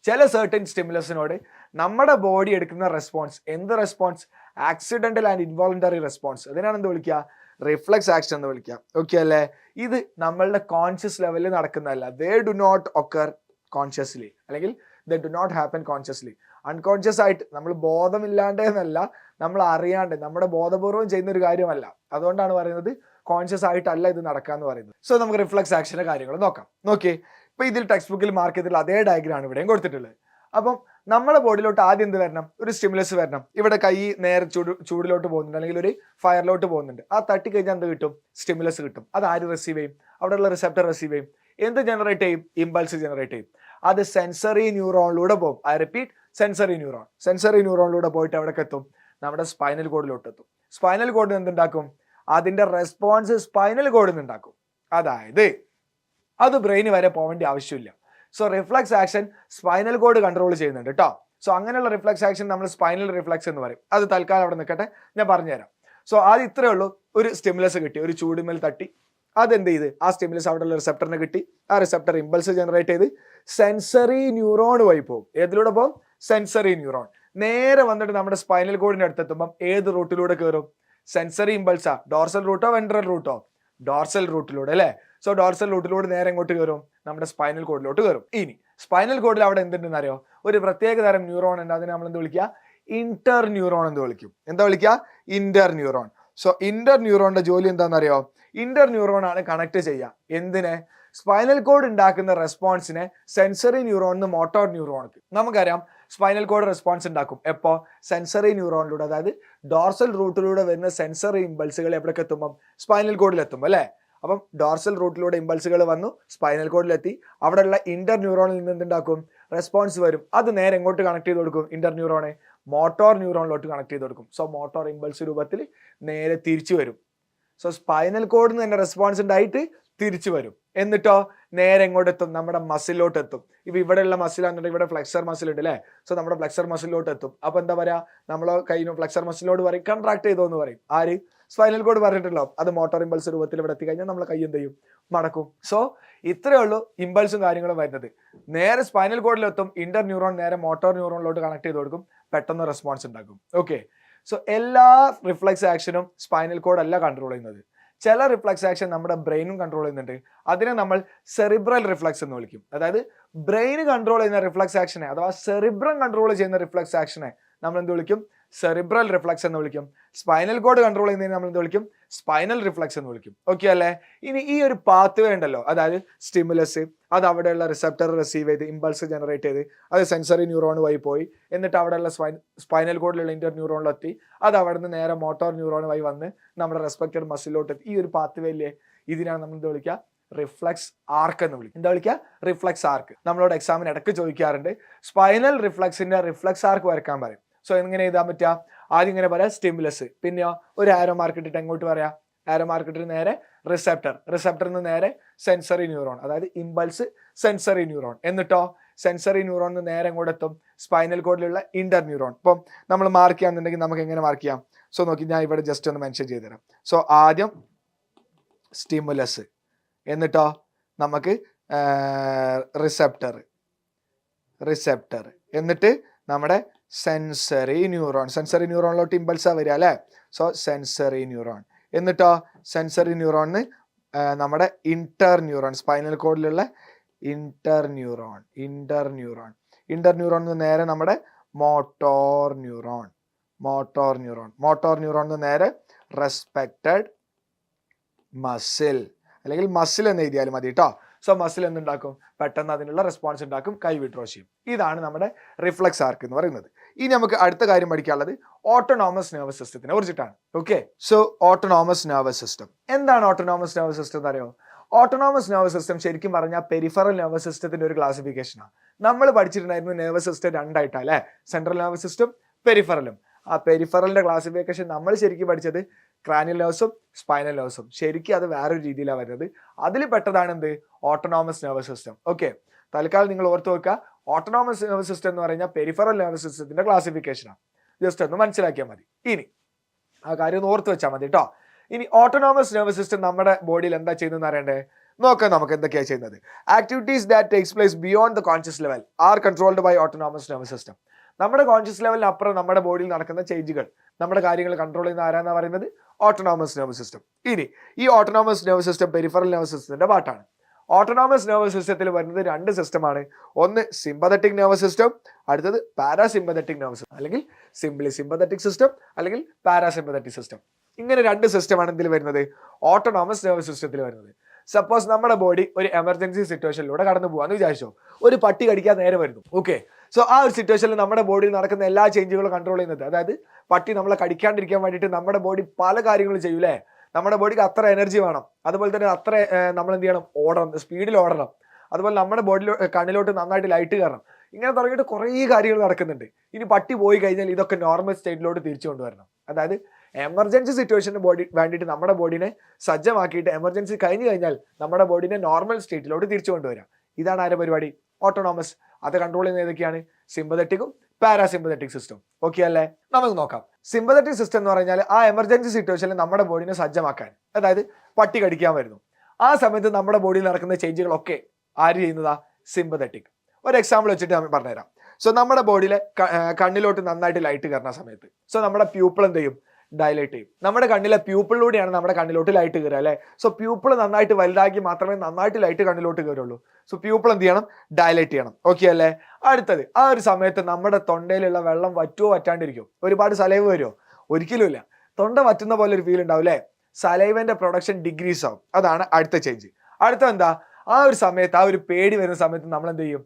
ചില സർട്ടൻ സ്റ്റിമുലസിനോട് നമ്മുടെ ബോഡി എടുക്കുന്ന റെസ്പോൺസ്, എന്ത് response? Accidental and involuntary response. അതിനാണ് എന്ത് വിളിക്കുക? റിഫ്ലക്സ് ആക്ഷൻ എന്ന് വിളിക്കുക. ഓക്കെ അല്ലേ. ഇത് നമ്മളുടെ കോൺഷ്യസ് ലെവലിൽ നടക്കുന്നതല്ല. They do not occur consciously, അല്ലെങ്കിൽ they do not happen consciously. Unconscious ആയിട്ട്, നമ്മൾ ബോധമില്ലാണ്ട് എന്നല്ല, നമ്മൾ അറിയാണ്ട്, നമ്മുടെ ബോധപൂർവം ചെയ്യുന്ന ഒരു കാര്യമല്ല. അതുകൊണ്ടാണ് പറയുന്നത് കോൺഷ്യസ് ആയിട്ടല്ല ഇത് നടക്കാന്ന് പറയുന്നത്. സോ നമുക്ക് റിഫ്ലക്സ് ആക്ഷന്റെ കാര്യങ്ങൾ നോക്കാം. നോക്കിയേ, ഇപ്പൊ ഇതിൽ ടെക്സ്റ്റ് ബുക്കിൽ മാർക്ക് ചെയ്തിട്ടുള്ള അതേ ഡയഗ്രാം ആണ് ഇവിടെയും കൊടുത്തിട്ടുള്ളത്. അപ്പം നമ്മുടെ ബോഡിയിലോട്ട് ആദ്യം എന്ത് വരണം? ഒരു സ്റ്റിമുലസ് വരണം. ഇവിടെ കൈ നേരെ ചൂടിലോട്ട് പോകുന്നുണ്ട്, അല്ലെങ്കിൽ ഒരു ഫയറിലോട്ട് പോകുന്നുണ്ട്. ആ തട്ടി കഴിഞ്ഞാൽ എന്ത് കിട്ടും? സ്റ്റിമുലസ് കിട്ടും. അത് ആര് റിസീവ് ചെയ്യും? അവിടെയുള്ള റിസെപ്റ്റർ റിസീവ് ചെയ്യും. എന്ത് ജനറേറ്റ് ചെയ്യും? ഇമ്പൾസ് ജനറേറ്റ് ചെയ്യും. അത് സെൻസറി ന്യൂറോണിലൂടെ പോകും. I repeat, sensory neuron. Sensory ന്യൂറോണിലൂടെ പോയിട്ട് എവിടേക്ക് എത്തും? നമ്മുടെ സ്പൈനൽ കോഡിലോട്ട് എത്തും. സ്പൈനൽ കോഡിൽ എന്തുണ്ടാക്കും? അതിന്റെ റെസ്പോൺസ് സ്പൈനൽ കോഡിൽ നിന്ന് ഉണ്ടാക്കും. അതായത് അത് ബ്രെയിന് വരെ പോവേണ്ട ആവശ്യമില്ല. So reflux action spinal cord control ചെയ്യുന്നുണ്ട് കേട്ടോ. സോ അങ്ങനെയുള്ള റിഫ്ലക്സ് ആക്ഷൻ നമ്മൾ സ്പൈനൽ റിഫ്ലക്സ് എന്ന് പറയും. അത് തൽക്കാലം അവിടെ നിൽക്കട്ടെ, ഞാൻ പറഞ്ഞുതരാം. സോ ആദ്യം ഇത്രയേ ഉള്ളൂ. ഒരു സ്റ്റിമുലസ് കിട്ടി, ഒരു ചൂടുമേൽ തട്ടി, അതെന്ത് ചെയ്ത് ആ സ്റ്റിമുലസ് അവിടെയുള്ള റിസെപ്റ്ററിനെ കിട്ടി. ആ റിസെപ്റ്റർ ഇമ്പൾസ് ജനറേറ്റ് ചെയ്ത് സെൻസറി ന്യൂറോൺ വഴി പോകും. ഏതിലൂടെ പോകും? Sensory neuron. നേരെ വന്നിട്ട് നമ്മുടെ സ്പൈനൽ കോഡിന്റെ അടുത്തെത്തുമ്പം ഏത് റൂട്ടിലൂടെ കയറും? സെൻസറി ഇമ്പൾസാ. ഡോർസൽ റൂട്ടോ വെൻട്രൽ റൂട്ടോ? ഡോർസൽ റൂട്ടിലൂടെ അല്ലേ. സോ ഡോർസൽ റൂട്ടിലൂടെ നേരെ എങ്ങോട്ട് കയറും? നമ്മുടെ സ്പൈനൽ കോഡിലോട്ട് കയറും. ഇനി സ്പൈനൽ കോഡിൽ അവിടെ എന്തുണ്ടെന്ന് അറിയോ? ഒരു പ്രത്യേക തരം ന്യൂറോൺ ഉണ്ട്. അതിനെ നമ്മൾ എന്ത് വിളിക്കുക? ഇന്റർ ന്യൂറോൺ എന്ന് വിളിക്കും. എന്താ വിളിക്കുക? Inter neuron. സോ ഇന്റർ ന്യൂറോണിന്റെ ജോലി എന്താണെന്നറിയോ? ഇന്റർ ന്യൂറോൺ ആണ് കണക്ട് ചെയ്യുക. എന്തിനെ? സ്പൈനൽ കോഡ് ഉണ്ടാക്കുന്ന റെസ്പോൺസിനെ സെൻസറി ന്യൂറോണിന് മോട്ടോർ ന്യൂറോണിക്ക്. നമുക്കറിയാം സ്പൈനൽ കോഡ് റെസ്പോൺസ് ഉണ്ടാക്കും എപ്പോ? സെൻസറി ന്യൂറോണിലൂടെ. അതായത് ഡോർസൽ റൂട്ടിലൂടെ വരുന്ന സെൻസറി ഇമ്പൾസുകൾ എവിടേക്ക് എത്തുമ്പം? സ്പൈനൽ കോഡിൽ എത്തുമ്പോൾ അല്ലേ. അപ്പം ഡോർസൽ റൂട്ടിലൂടെ ഇമ്പൾസുകൾ വന്നു, സ്പൈനൽ കോഡിലെത്തി. അവിടെയുള്ള ഇന്റർ ന്യൂറോണിൽ നിന്ന് എന്തുണ്ടാക്കും? റെസ്പോൺസ് വരും. അത് നേരെ എങ്ങോട്ട് കണക്ട് ചെയ്ത് കൊടുക്കും? ഇന്റർ ന്യൂറോണെ മോട്ടോർ ന്യൂറോണിലോട്ട് കണക്ട് ചെയ്ത് കൊടുക്കും. സോ മോട്ടോർ ഇമ്പൾസ് രൂപത്തിൽ നേരെ തിരിച്ചു വരും. സോ സ്പൈനൽ കോഡിൽ നിന്ന് തന്നെ റെസ്പോൺസ് ഉണ്ടായിട്ട് തിരിച്ചു വരും. എന്നിട്ടോ നേരെ എങ്ങോട്ട് എത്തും? നമ്മുടെ മസിലോട്ട് എത്തും. ഇപ്പൊ ഇവിടെയുള്ള മസിലാണെന്നുണ്ടെങ്കിൽ ഇവിടെ ഫ്ലെക്സർ മസിൽ ഉണ്ട് അല്ലേ? സോ നമ്മുടെ ഫ്ലെക്സർ മസിലോട്ട് എത്തും. അപ്പൊ എന്താ പറയാ, നമ്മൾ കൈനും ഫ്ലെക്സർ മസിലോട് പറയും കൺട്രാക്ട് ചെയ്തോ എന്ന് പറയും. ആര്? സ്പൈനൽ കോഡ് പറഞ്ഞിട്ടുണ്ടല്ലോ. അത് മോട്ടോർ ഇമ്പൾസ് രൂപത്തിൽ ഇവിടെ എത്തിക്കഴിഞ്ഞാൽ നമ്മളെ കൈ എന്ത് ചെയ്യും? മടക്കും. സോ ഇത്രയേ ഉള്ളൂ ഇമ്പൾസും കാര്യങ്ങളും വരുന്നത്. നേരെ സ്പൈനൽ കോഡിലെത്തും, ഇന്റർ ന്യൂറോൺ നേരെ മോട്ടോർ ന്യൂറോണിലോട്ട് കണക്ട് ചെയ്ത് കൊടുക്കും, പെട്ടെന്ന് റെസ്പോൺസ് ഉണ്ടാക്കും. ഓക്കെ, സോ എല്ലാ റിഫ്ലെക്സ് ആക്ഷനും സ്പൈനൽ കോഡ് അല്ല കൺട്രോൾ ചെയ്യുന്നത്. ചില റിഫ്ലെക്സ് ആക്ഷൻ നമ്മുടെ ബ്രെയിനും കൺട്രോൾ ചെയ്യുന്നുണ്ട്. അതിനെ നമ്മൾ സെറിബ്രൽ റിഫ്ലെക്സ് എന്ന് വിളിക്കും. അതായത് ബ്രെയിൻ കൺട്രോൾ ചെയ്യുന്ന റിഫ്ലെക്സ് ആക്ഷനെ അഥവാ സെറിബ്രം കൺട്രോൾ ചെയ്യുന്ന റിഫ്ലെക്സ് ആക്ഷനെ നമ്മൾ എന്ത് വിളിക്കും? സെറിബ്രൽ റിഫ്ലെക്സ് എന്ന് വിളിക്കും. സ്പൈനൽ കോഡ് കൺട്രോൾ ചെയ്യുന്നതിന് നമ്മൾ എന്ത് വിളിക്കും? സ്പൈനൽ റിഫ്ലെക്സ് എന്ന് വിളിക്കും. ഓക്കെ അല്ലേ? ഇനി ഈ ഒരു പാത്ത് വേ ഉണ്ടല്ലോ, അതായത് സ്റ്റിമുലസ്, അത് അവിടെയുള്ള റിസെപ്റ്റർ റിസീവ് ചെയ്ത് ഇമ്പൾസ് ജനറേറ്റ് ചെയ്ത് അത് സെൻസറി ന്യൂറോൺ വഴി പോയി, എന്നിട്ട് അവിടെയുള്ള സ്പൈനൽ കോഡിലുള്ള ഇന്റർ ന്യൂറോണിലെത്തി, അത് അവിടെ നിന്ന് നേരെ മോട്ടോർ ന്യൂറോൺ വഴി വന്ന് നമ്മുടെ റെസ്പെക്റ്റഡ് മസിലോട്ട് എത്തി. ഈ ഒരു പാത്ത് വേ ഇല്ലേ, ഇതിനാണ് നമ്മൾ എന്ത് വിളിക്കുക? റിഫ്ലെക്സ് ആർക്ക് എന്ന് വിളിക്കും. എന്താ വിളിക്കുക? റിഫ്ലെക്സ് ആർക്ക്. നമ്മളോട് എക്സാമിന് ഇടയ്ക്ക് ചോദിക്കാറുണ്ട്, സ്പൈനൽ റിഫ്ലെക്സിന്റെ റിഫ്ലെക്സ് ആർക്ക് വരക്കാൻ പറയും. സോ എങ്ങനെ എഴുതാൻ പറ്റുക? ആദ്യം ഇങ്ങനെ പറയാം സ്റ്റിമുലസ്, പിന്നെയോ ഒരു ആരോ മാർക്ക് ഇട്ടിട്ട് എങ്ങോട്ട് പറയാം? ആരോ മാർക്ക് ഇട്ടിട്ട് നേരെ റിസെപ്റ്ററിൽ നിന്ന് നേരെ സെൻസറി ന്യൂറോൺ, അതായത് ഇമ്പൾസ് സെൻസറി ന്യൂറോൺ. എന്നിട്ടോ സെൻസറി ന്യൂറോണിന് നേരെ എങ്ങോട്ട് എത്തും? സ്പൈനൽ കോഡിലുള്ള ഇന്റർ ന്യൂറോൺ. ഇപ്പം നമ്മൾ മാർക്ക് ചെയ്യാന്നുണ്ടെങ്കിൽ നമുക്ക് എങ്ങനെ മാർക്ക് ചെയ്യാം? സോ നോക്കി, ഞാൻ ഇവിടെ ജസ്റ്റ് ഒന്ന് മെൻഷൻ ചെയ്ത് തരാം. സോ ആദ്യം സ്റ്റിമുലസ്, എന്നിട്ടോ നമുക്ക് റിസെപ്റ്റർ, എന്നിട്ട് നമ്മുടെ സെൻസറി ന്യൂറോണിലോട്ട് ഇമ്പൾസാ വരിക അല്ലേ? So sensory neuron. എന്നിട്ടോ സെൻസറി ന്യൂറോണിന് നമ്മുടെ ഇന്റർ ന്യൂറോൺ, സ്പൈനൽ കോഡിലുള്ള ഇന്റർ ന്യൂറോൺ നേരെ നമ്മുടെ മോട്ടോർ ന്യൂറോൺ നേരെ റെസ്പെക്റ്റഡ് മസിൽ, അല്ലെങ്കിൽ മസിൽ എന്ന് എഴുതിയാലും മതി കേട്ടോ. സോ മസിൽ എന്തുണ്ടാക്കും? പെട്ടെന്ന് അതിനുള്ള റെസ്പോൺസ് ഉണ്ടാക്കും, കൈ വിഡ്രോ ചെയ്യും. ഇതാണ് നമ്മുടെ റിഫ്ലെക്സ് ആർക്ക് എന്ന് പറയുന്നത്. ഇനി നമുക്ക് അടുത്ത കാര്യം പഠിക്കാനുള്ളത് ഓട്ടോണോമസ് നെർവസ് സിസ്റ്റത്തിനെ കുറിച്ചിട്ടാണ്. Okay, so autonomous nervous system എന്താണ്? ഓട്ടോണോമസ് നെർവസ് സിസ്റ്റം എന്ന് അറിയോ? ഓട്ടോണോമസ് നെർവസ് സിസ്റ്റം ശരിക്കും പറഞ്ഞാൽ പെരിഫറൽ നെർവസ് സിസ്റ്റത്തിന്റെ ഒരു ക്ലാസിഫിക്കേഷനാണ്. നമ്മൾ പഠിച്ചിട്ടുണ്ടായിരുന്നു നെർവസ് സിസ്റ്റം രണ്ടായിട്ടാണ് അല്ലേ? സെൻട്രൽ നെർവസ് സിസ്റ്റം, പെരിഫറലും. ആ പെരിഫറലിന്റെ ക്ലാസിഫിക്കേഷൻ നമ്മൾ ശരിക്കും പഠിച്ചത് ക്രാനിയൽ നെർവ്സും സ്പൈനൽ നെർവ്സും. ശരിക്കും അത് വേറൊരു രീതിയിലാണ് വരുന്നത്. അതിൽ പെട്ടതാണ് എന്ത്? Autonomous nervous system. ഓക്കെ, തൽക്കാലം നിങ്ങൾ ഓർത്ത് വെക്കുക, ഓട്ടോണോമസ് നെർവസ് സിസ്റ്റം എന്ന് പറഞ്ഞാൽ പെരിഫറൽ നെർവസ് സിസ്റ്റത്തിന്റെ ക്ലാസിഫിക്കേഷനാണ്. ജസ്റ്റ് ഒന്ന് മനസ്സിലാക്കിയാൽ മതി. ഇനി ആ കാര്യം ഒന്ന് ഓർത്ത് വെച്ചാൽ മതി കേട്ടോ. ഇനി ഓട്ടോണോമസ് നെർവസ് സിസ്റ്റം നമ്മുടെ ബോഡിയിൽ എന്താ ചെയ്യുന്നതെന്ന് അറിയണ്ടേ? നോക്കാം നമുക്ക് എന്തൊക്കെയാണ് ചെയ്യുന്നത്. Activities that takes place beyond the conscious level are controlled by autonomous nervous system. നമ്മുടെ കോൺഷ്യസ് ലെവലിന് അപ്പുറം നമ്മുടെ ബോഡിയിൽ നടക്കുന്ന ചേഞ്ചുകൾ, നമ്മുടെ കാര്യങ്ങൾ കൺട്രോൾ ചെയ്യുന്ന ആരാന്നാ പറയുന്നത്? Autonomous nervous system. ഇനി ഈ autonomous nervous system peripheral nervous സിസ്റ്റത്തിന്റെ പാർട്ടാണ്. ഓട്ടോണോമസ് നെർവസ് സിസ്റ്റത്തിൽ വരുന്നത് രണ്ട് സിസ്റ്റമാണ്. ഒന്ന് സിമ്പതറ്റിക് നെർവസ് സിസ്റ്റം, അടുത്തത് പാരാസിമ്പതറ്റിക് നെർവസ് സിസ്റ്റം, അല്ലെങ്കിൽ സിംപ്ലി സിമ്പതറ്റിക് സിസ്റ്റം, അല്ലെങ്കിൽ പാരാസിമ്പതറ്റിക് സിസ്റ്റം. ഇങ്ങനെ രണ്ട് സിസ്റ്റമാണ് ഇതിൽ വരുന്നത്, ഓട്ടോണോമസ് നെർവസ് സിസ്റ്റത്തിൽ വരുന്നത്. സപ്പോസ് നമ്മുടെ ബോഡി ഒരു എമർജൻസി സിറ്റുവേഷനിലൂടെ കടന്നു പോകാന്ന് വിചാരിച്ചോ, ഒരു പട്ടി കടിക്കാൻ നേരെ വരുന്നു. ഓക്കെ, സോ ആ ഒരു സിറ്റുവേഷനിൽ നമ്മുടെ ബോഡിയിൽ നടക്കുന്ന എല്ലാ ചേഞ്ചുകളും കൺട്രോൾ ചെയ്യുന്നത്, അതായത് പട്ടി നമ്മളെ കടിക്കാണ്ടിരിക്കാൻ വേണ്ടിയിട്ട് നമ്മുടെ ബോഡി പല കാര്യങ്ങളും ചെയ്യൂലേ. നമ്മുടെ ബോഡിക്ക് അത്ര എനർജി വേണം, അതുപോലെ തന്നെ അത്ര നമ്മൾ എന്ത് ചെയ്യണം? ഓടണം, സ്പീഡിൽ ഓടണം. അതുപോലെ നമ്മുടെ കണ്ണിലോട്ട് നന്നായിട്ട് ലൈറ്റ് കയറണം. ഇങ്ങനെ തുടങ്ങിയിട്ട് കുറേ കാര്യങ്ങൾ നടക്കുന്നുണ്ട്. ഇനി പട്ടി പോയി കഴിഞ്ഞാൽ ഇതൊക്കെ നോർമൽ സ്റ്റേറ്റിലോട്ട് തിരിച്ചു കൊണ്ടുവരണം. അതായത് എമർജൻസി സിറ്റുവേഷന് വേണ്ടിയിട്ട് നമ്മുടെ ബോഡിനെ സജ്ജമാക്കിയിട്ട് എമർജൻസി കഴിഞ്ഞു കഴിഞ്ഞാൽ നമ്മുടെ ബോഡിനെ നോർമൽ സ്റ്റേറ്റിലോട്ട് തിരിച്ചു കൊണ്ടുവരാം. ഇതാണ് ആരുടെ പരിപാടി? ഓട്ടോണോമസ്. അത് കൺട്രോൾ ചെയ്യുന്ന ഏതൊക്കെയാണ്? സിമ്പതറ്റിക്കും പാരാസിമ്പതറ്റിക് സിസ്റ്റം. ഓക്കെ അല്ലേ? നമുക്ക് നോക്കാം. സിമ്പതറ്റിക് സിസ്റ്റം എന്ന് പറഞ്ഞാൽ ആ എമർജൻസി സിറ്റുവേഷനിൽ നമ്മുടെ ബോഡിനെ സജ്ജമാക്കാൻ, അതായത് പട്ടി കടിക്കാൻ വരുന്നു, ആ സമയത്ത് നമ്മുടെ ബോഡിയിൽ നടക്കുന്ന ചേഞ്ചുകളൊക്കെ ആര് ചെയ്യുന്നതാ? സിമ്പതറ്റിക്. ഒരു എക്സാമ്പിൾ വെച്ചിട്ട് ഞാൻ പറഞ്ഞുതരാം. സോ നമ്മുടെ ബോഡിയിലെ കണ്ണിലോട്ട് നന്നായിട്ട് ലൈറ്റ് കയറുന്ന സമയത്ത് സോ നമ്മുടെ പ്യൂപ്പിൾ എന്ത് ചെയ്യും? ഡയലേറ്റ് ചെയ്യും. നമ്മുടെ കണ്ണിലെ പ്യൂപ്പിളിലൂടെയാണ് നമ്മുടെ കണ്ണിലോട്ട് ലൈറ്റ് കയറുക അല്ലേ? സോ പ്യൂപ്പിൾ നന്നായിട്ട് വലുതാക്കി മാത്രമേ നന്നായിട്ട് ലൈറ്റ് കണ്ണിലോട്ട് കയറുള്ളൂ. സോ പ്യൂപ്പിൾ എന്ത് ചെയ്യണം? ഡയലേറ്റ് ചെയ്യണം. ഓക്കെ അല്ലേ? അടുത്തത്, ആ ഒരു സമയത്ത് നമ്മുടെ തൊണ്ടയിലുള്ള വെള്ളം വറ്റുമോ വറ്റാണ്ടിരിക്കും? ഒരുപാട് സലൈവ് വരുമോ? ഒരിക്കലും ഇല്ല. തൊണ്ട വറ്റുന്ന പോലെ ഒരു ഫീൽ ഉണ്ടാവും അല്ലേ? സലൈവന്റെ പ്രൊഡക്ഷൻ ഡിഗ്രീസ് ആവും. അതാണ് അടുത്ത ചേഞ്ച്. അടുത്ത എന്താ? ആ ഒരു സമയത്ത്, ആ ഒരു പേടി വരുന്ന സമയത്ത് നമ്മൾ എന്ത് ചെയ്യും?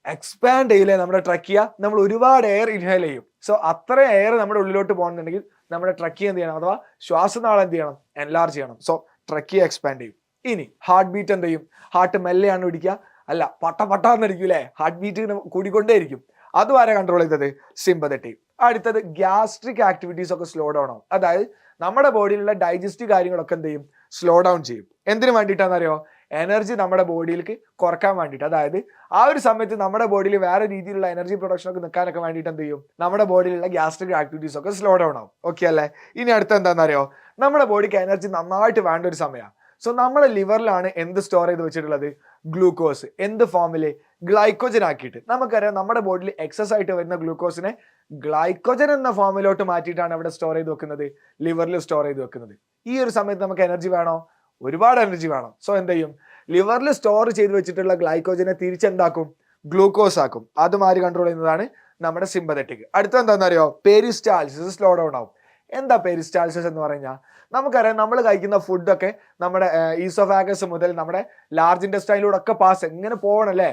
എക്സ്പാൻഡ് ചെയ്യില്ലേ നമ്മുടെ ട്രക്കിയ? നമ്മൾ ഒരുപാട് എയർ ഇൻഹേൽ ചെയ്യും. സോ അത്ര എയർ നമ്മുടെ ഉള്ളിലോട്ട് പോകണമെന്നുണ്ടെങ്കിൽ നമ്മുടെ ട്രക്കിയ എന്ത് ചെയ്യണം? അഥവാ ശ്വാസനാളം എന്ത് ചെയ്യണം? എൻലാർജ് ചെയ്യണം. സോ ട്രക്കിയ എക്സ്പാൻഡ് ചെയ്യും. ഇനി ഹാർട്ട് ബീറ്റ് എന്ത് ചെയ്യും? ഹാർട്ട് മെല്ലെയാണ് പിടിക്കുക, അല്ല പട്ടാന്നിരിക്കും അല്ലേ? ഹാർട്ട് ബീറ്റ് കൂടിക്കൊണ്ടേ ഇരിക്കും. അതും ആരെ കൺട്രോൾ ചെയ്തത്? സിമ്പതറ്റിക്. അടുത്തത് ഗ്യാസ്ട്രിക് ആക്ടിവിറ്റീസ് ഒക്കെ സ്ലോ ഡൗൺ ആവും. അതായത് നമ്മുടെ ബോഡിയിലുള്ള ഡൈജസ്റ്റീവ് കാര്യങ്ങളൊക്കെ എന്ത് ചെയ്യും, സ്ലോ ഡൗൺ ചെയ്യും. എന്തിനു വേണ്ടിയിട്ടാണെന്നറിയോ, എനർജി നമ്മുടെ ബോഡിയിലേക്ക് കുറക്കാൻ വേണ്ടിയിട്ട്. അതായത് ആ ഒരു സമയത്ത് നമ്മുടെ ബോഡിയിൽ വേറെ രീതിയിലുള്ള എനർജി പ്രൊഡക്ഷൻ ഒക്കെ നിൽക്കാനൊക്കെ വേണ്ടിയിട്ട് എന്ത് ചെയ്യും, നമ്മുടെ ബോഡിയിലുള്ള ഗ്യാസ്ട്രിക് ആക്ടിവിറ്റീസ് ഒക്കെ സ്ലോ ഡൗൺ ആവും. ഓക്കെ അല്ലേ? ഇനി അടുത്ത എന്താണെന്നറിയോ, നമ്മുടെ ബോഡിക്ക് എനർജി നന്നായിട്ട് വേണ്ട ഒരു സമയമാണ്. സോ നമ്മുടെ ലിവറിലാണ് എന്ത് സ്റ്റോർ ചെയ്ത് വെച്ചിട്ടുള്ളത്, ഗ്ലൂക്കോസ്. എന്ത് ഫോമില്, ഗ്ലൈക്കോജൻ ആക്കിയിട്ട്. നമുക്കറിയാം നമ്മുടെ ബോഡിയിൽ എക്സസ് ആയിട്ട് വരുന്ന ഗ്ലൂക്കോസിനെ ഗ്ലൈക്കോജൻ എന്ന ഫോമിലോട്ട് മാറ്റിയിട്ടാണ് അവിടെ സ്റ്റോർ ചെയ്ത് വെക്കുന്നത്, ലിവറിൽ സ്റ്റോർ ചെയ്ത് വെക്കുന്നത്. ഈ ഒരു സമയത്ത് നമുക്ക് എനർജി വേണോ, ഒരുപാട് എനർജി വേണം. സോ എന്ത് ചെയ്യും, ലിവറിൽ സ്റ്റോർ ചെയ്ത് വെച്ചിട്ടുള്ള ഗ്ലൈക്കോജനെ തിരിച്ചെന്താക്കും, ഗ്ലൂക്കോസ് ആക്കും. അതുമാതിരി കൺട്രോൾ ചെയ്യുന്നതാണ് നമ്മുടെ സിമ്പതറ്റിക്. അടുത്ത എന്താണെന്നറിയോ, പെരിസ്റ്റാൾസിസ് സ്ലോ ഡൗൺ ആവും. എന്താ പെരിസ്റ്റാൾസിസ് എന്ന് പറഞ്ഞാൽ, നമുക്കറിയാം നമ്മൾ കഴിക്കുന്ന ഫുഡൊക്കെ നമ്മുടെ ഈസോഫാഗസ് മുതൽ നമ്മുടെ ലാർജ് ഇൻറ്റസ്റ്റൈനിലൂടെ ഒക്കെ പാസ് എങ്ങനെ പോകണം അല്ലേ,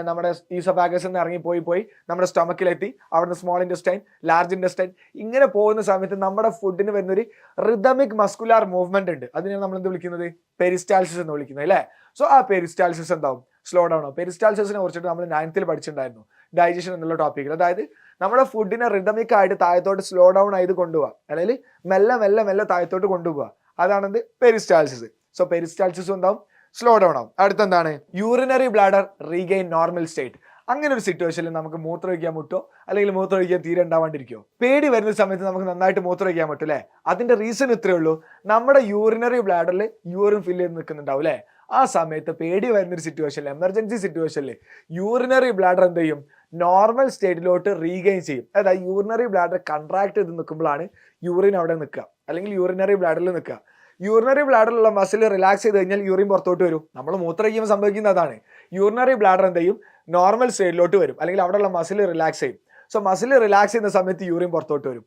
നമ്മുടെ ഈസോഫാഗസിൽ നിന്ന് ഇറങ്ങി നമ്മുടെ സ്റ്റൊമക്കിലെത്തി, അവിടുന്ന് സ്മോൾ ഇൻറ്റസ്റ്റൈൻ, ലാർജ് ഇൻറ്റസ്റ്റൈൻ, ഇങ്ങനെ പോകുന്ന സമയത്ത് നമ്മുടെ ഫുഡിന് വരുന്നൊരു റിതമിക് മസ്കുലാർ മൂവ്മെന്റ് ഉണ്ട്. അതിനെ നമ്മൾ എന്ത് വിളിക്കുന്നത്, പെരിസ്റ്റാൾസിസ് എന്ന് വിളിക്കുന്നത് അല്ലേ. സോ ആ പെരിസ്റ്റാൾസിസ് എന്താവും, സ്ലോ ഡൗൺ ആവും. പെരിസ്റ്റാൾസിസിനെ കുറിച്ചിട്ട് നമ്മൾ 9th പഠിച്ചിട്ടുണ്ടായിരുന്നു, ഡൈജഷൻ എന്നുള്ള ടോപ്പിക്കിൽ. അതായത് നമ്മുടെ ഫുഡിനെ റിതമിക് ആയിട്ട് താഴത്തോട്ട് സ്ലോ ഡൗൺ ആയത് കൊണ്ടുപോകുക, അല്ലെങ്കിൽ മെല്ലെ മെല്ലെ മെല്ലെ താഴത്തോട്ട് കൊണ്ടുപോകുക. അതാണെന്ത്, പെരിസ്റ്റാൾസിസ്. സോ പെരിസ്റ്റാൾസിസ് എന്താവും, സ്ലോ ഡൗൺ ആവും. അടുത്തെന്താണ്, urinary bladder regain normal state. അങ്ങനെ ഒരു സിറ്റുവേഷനിൽ നമുക്ക് മൂത്രമൊഴിക്കാൻ മുട്ടോ, അല്ലെങ്കിൽ മൂത്രമൊഴിക്കാൻ തീരെ ഉണ്ടാവാണ്ടിരിക്കോ, പേടി വരുന്ന സമയത്ത് നമുക്ക് നന്നായിട്ട് മൂത്രമൊഴിക്കാൻ പറ്റും അല്ലേ. അതിന്റെ റീസൺ ഇത്രയേ ഉള്ളൂ, നമ്മുടെ യൂറിനറി ബ്ലാഡറിൽ യൂറിൻ ഫില്ല് ചെയ്ത് നിൽക്കുന്നുണ്ടാവും അല്ലേ. ആ സമയത്ത് പേടി വരുന്നൊരു സിറ്റുവേഷനിൽ, എമർജൻസി സിറ്റുവേഷനിൽ യൂറിനറി ബ്ലാഡർ എന്ത് ചെയ്യും, നോർമൽ സ്റ്റേറ്റിലോട്ട് റീഗെയിൻ ചെയ്യും. അതായത് യൂറിനറി ബ്ലാഡർ കൺട്രാക്ട് ചെയ്ത് നിൽക്കുമ്പോഴാണ് യൂറിൻ അവിടെ നിൽക്കുക, അല്ലെങ്കിൽ യൂറിനറി ബ്ലാഡറിൽ നിൽക്കുക. യൂറിനറി ബ്ലാഡറിലുള്ള മസിൽ റിലാക്സ് ചെയ്ത് കഴിഞ്ഞാൽ യൂറിൻ പുറത്തോട്ട് വരും. നമ്മൾ മൂത്രമൊഴിക്കുമ്പോൾ സംഭവിക്കുന്നത് അതാണ്. യൂറിനറി ബ്ലാഡർ എന്ത് ചെയ്യും, നോർമൽ സ്റ്റേറ്റിലോട്ട് വരും, അല്ലെങ്കിൽ അവിടെയുള്ള മസിൽ റിലാക്സ് ചെയ്യും. സോ മസിൽ റിലാക്സ് ചെയ്യുന്ന സമയത്ത് യൂറിൻ പുറത്തോട്ട് വരും.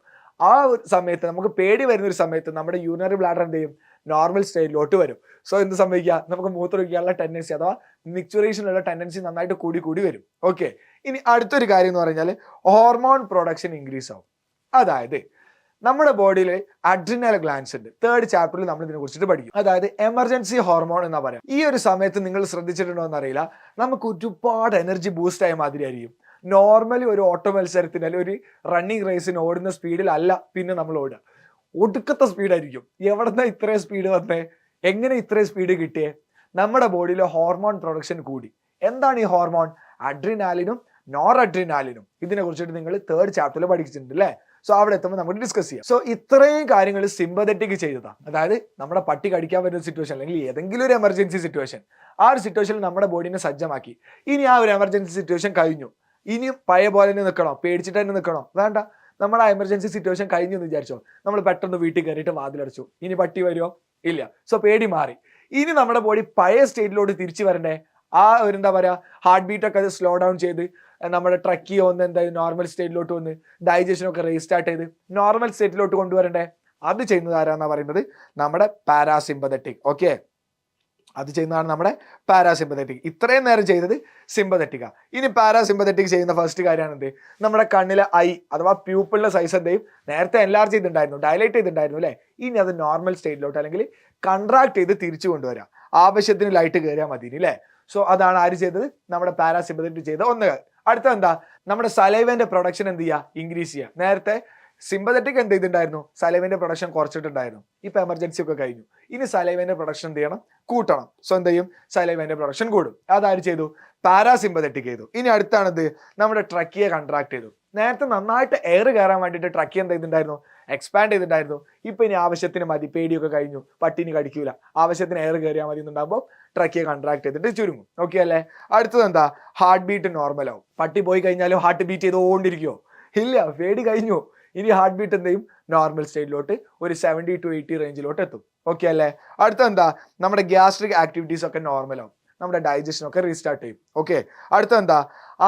ആ ഒരു സമയത്ത് നമുക്ക് പേടി വരുന്ന ഒരു സമയത്ത് നമ്മുടെ യൂറിനറി ബ്ലാഡർ എന്ത് ചെയ്യും, നോർമൽ സ്റ്റേറ്റിലോട്ട് വരും. സോ എന്ത് സംഭവിക്കുക, നമുക്ക് മൂത്രമൊഴിക്കാനുള്ള ടെൻഡൻസി അഥവാ മിക്ചറേഷനുള്ള ടെൻഡൻസി നന്നായിട്ട് കൂടി വരും. ഓക്കെ, ഇനി അടുത്തൊരു കാര്യം എന്ന് പറഞ്ഞാൽ ഹോർമോൺ പ്രൊഡക്ഷൻ ഇൻക്രീസ് ആവും. അതായത് നമ്മുടെ ബോഡിയിൽ അഡ്രിനൽ ഗ്ലാൻഡ്സ് ഉണ്ട്. 3rd ചാപ്റ്ററിൽ നമ്മൾ ഇതിനെ കുറിച്ചിട്ട് പഠിക്കും. അതായത് എമർജൻസി ഹോർമോൺ എന്നാ പറയാം. ഈ ഒരു സമയത്ത് നിങ്ങൾ ശ്രദ്ധിച്ചിട്ടുണ്ടോ എന്നറിയില്ല, നമുക്ക് ഒരുപാട് എനർജി ബൂസ്റ്റ് ആയ മാതിരി ആയിരിക്കും. നോർമലി ഒരു ഓട്ടോ മത്സരത്തിന് അല്ലെങ്കിൽ ഒരു റണ്ണിങ് റേസിന് ഓടുന്ന സ്പീഡിലല്ല പിന്നെ നമ്മൾ ഓടുക, ഒടുക്കത്തെ സ്പീഡായിരിക്കും. എവിടെന്നാ ഇത്രയും സ്പീഡ് വന്നേ, എങ്ങനെ ഇത്രയും സ്പീഡ് കിട്ടിയേ, നമ്മുടെ ബോഡിയിലെ ഹോർമോൺ പ്രൊഡക്ഷൻ കൂടി. എന്താണ് ഈ ഹോർമോൺ, അഡ്രിനാലിനും നോർ അഡ്രിനാലിനും. ഇതിനെ കുറിച്ചിട്ട് നിങ്ങൾ 3rd ചാപ്റ്ററിൽ പഠിച്ചിട്ടുണ്ട് അല്ലേ. സോ അവിടെ എത്തുമ്പോൾ നമുക്ക് ഡിസ്കസ് ചെയ്യാം. സോ ഇത്രയും കാര്യങ്ങൾ സിമ്പതറ്റിക് ചെയ്തതാണ്. അതായത് നമ്മുടെ പട്ടി കടിക്കാൻ വരുന്ന സിറ്റുവേഷൻ, അല്ലെങ്കിൽ ഏതെങ്കിലും ഒരു എമർജൻസി സിറ്റുവേഷൻ, ആ ഒരു സിറ്റുവേഷനിൽ നമ്മുടെ ബോഡിനെ സജ്ജമാക്കി. ഇനി ആ ഒരു എമർജൻസി സിറ്റുവേഷൻ കഴിഞ്ഞു, ഇനിയും പഴയ പോലെ തന്നെ നിൽക്കണോ, പേടിച്ചിട്ട് തന്നെ നിൽക്കണോ, വേണ്ട. നമ്മുടെ ആ എമർജൻസി സിറ്റുവേഷൻ കഴിഞ്ഞു എന്ന് വിചാരിച്ചോ, നമ്മൾ പെട്ടെന്ന് വീട്ടിൽ കയറിയിട്ട് വാതിലടച്ചു, ഇനി പട്ടി വരുമോ, ഇല്ല. സോ പേടി മാറി. ഇനി നമ്മുടെ ബോഡി പഴയ സ്റ്റേറ്റിലോട്ട് തിരിച്ചു വരണ്ടേ, ആ ഒരു എന്താ പറയുക, ഹാർട്ട് ബീറ്റ് ഒക്കെ സ്ലോ ഡൗൺ ചെയ്ത് നമ്മുടെ ട്രക്കിയോ ഒന്ന് എന്തായാലും നോർമൽ സ്റ്റേറ്റിലോട്ട് വന്ന് ഡൈജഷനൊക്കെ റീസ്റ്റാർട്ട് ചെയ്ത് നോർമൽ സ്റ്റേറ്റിലോട്ട് കൊണ്ടുവരണ്ടേ. അത് ചെയ്യുന്നത് ആരാന്നാ പറയുന്നത്, നമ്മുടെ പാരാസിമ്പതറ്റിക്. ഓക്കെ, അത് ചെയ്യുന്നതാണ് നമ്മുടെ പാരാസിമ്പതറ്റിക്. ഇത്രയും നേരം ചെയ്തത് സിമ്പതറ്റിക്കാ. ഇനി പാരാസിമ്പതറ്റിക് ചെയ്യുന്ന ഫസ്റ്റ് കാര്യമാണ് എന്ത്, നമ്മുടെ കണ്ണിലെ ഐ അഥവാ പ്യൂപ്പിളിന്റെ സൈസ് എന്തെയും നേരത്തെ എൻലാർജ് ചെയ്തിട്ടുണ്ടായിരുന്നു, ഡയലൈറ്റ് ചെയ്തിട്ടുണ്ടായിരുന്നു അല്ലേ. ഇനി അത് നോർമൽ സ്റ്റേറ്റിലോട്ട് അല്ലെങ്കിൽ കൺട്രാക്ട് ചെയ്ത് തിരിച്ചു കൊണ്ടുവരാം. ആവശ്യത്തിന് ലൈറ്റ് കയറിയാൽ മതി അല്ലേ. സോ അതാണ് ആര് ചെയ്തത്, നമ്മുടെ പാരാസിമ്പതറ്റിക് ചെയ്ത ഒന്ന്. അടുത്ത എന്താ, നമ്മുടെ സലൈവന്റെ പ്രൊഡക്ഷൻ എന്ത് ചെയ്യുക, ഇൻക്രീസ് ചെയ്യുക. നേരത്തെ സിമ്പതറ്റിക് എന്ത് ചെയ്തിട്ടുണ്ടായിരുന്നു, സലൈവന്റെ പ്രൊഡക്ഷൻ കുറച്ചിട്ടുണ്ടായിരുന്നു. ഇപ്പൊ എമർജൻസി ഒക്കെ കഴിഞ്ഞു, ഇനി സലൈവന്റെ പ്രൊഡക്ഷൻ എന്ത് ചെയ്യണം, കൂട്ടണം. സോ എന്ത് ചെയ്യും, സലൈവന്റെ പ്രൊഡക്ഷൻ കൂടും. അതാര് ചെയ്തു, പാരാസിമ്പതറ്റിക് ചെയ്തു. ഇനി അടുത്താണത് നമ്മുടെ ട്രക്കിയെ കൺട്രാക്ട് ചെയ്തു. നേരത്തെ നന്നായിട്ട് എയർ കയറാൻ വേണ്ടിയിട്ട് ട്രക്കി എന്ത് ചെയ്തിട്ടുണ്ടായിരുന്നു, എക്സ്പാൻഡ് ചെയ്തിട്ടുണ്ടായിരുന്നു. ഇപ്പൊ ഇനി ആവശ്യത്തിന് മതി, പേടിയൊക്കെ കഴിഞ്ഞു, പട്ടിനി കടിക്കൂല, ആവശ്യത്തിന് എയർ കയറിയാൽ മതി എന്നുണ്ടാകുമ്പോൾ ട്രക്കിയെ കൺട്രാക്ട് ചെയ്തിട്ട് ചുരുങ്ങും. ഓക്കെ അല്ലേ. അടുത്തത് എന്താ, ഹാർട്ട് ബീറ്റ് നോർമൽ ആവും. പട്ടി പോയി കഴിഞ്ഞാലും ഹാർട്ട് ബീറ്റ് ചെയ്തുകൊണ്ടിരിക്കുമോ, ഇല്ല, പേടി കഴിഞ്ഞു. ഇനി ഹാർട്ട് ബീറ്റ് എന്ത് ചെയ്യും, നോർമൽ സ്റ്റേറ്റിലോട്ട് ഒരു 70 to 80 റേഞ്ചിലോട്ട് എത്തും. ഓക്കെ അല്ലേ. അടുത്ത എന്താ, നമ്മുടെ ഗ്യാസ്ട്രിക് ആക്ടിവിറ്റീസ് ഒക്കെ നോർമൽ ആവും, നമ്മുടെ ഡൈജഷൻ ഒക്കെ റീസ്റ്റാർട്ട് ചെയ്യും. ഓക്കെ. അടുത്ത എന്താ,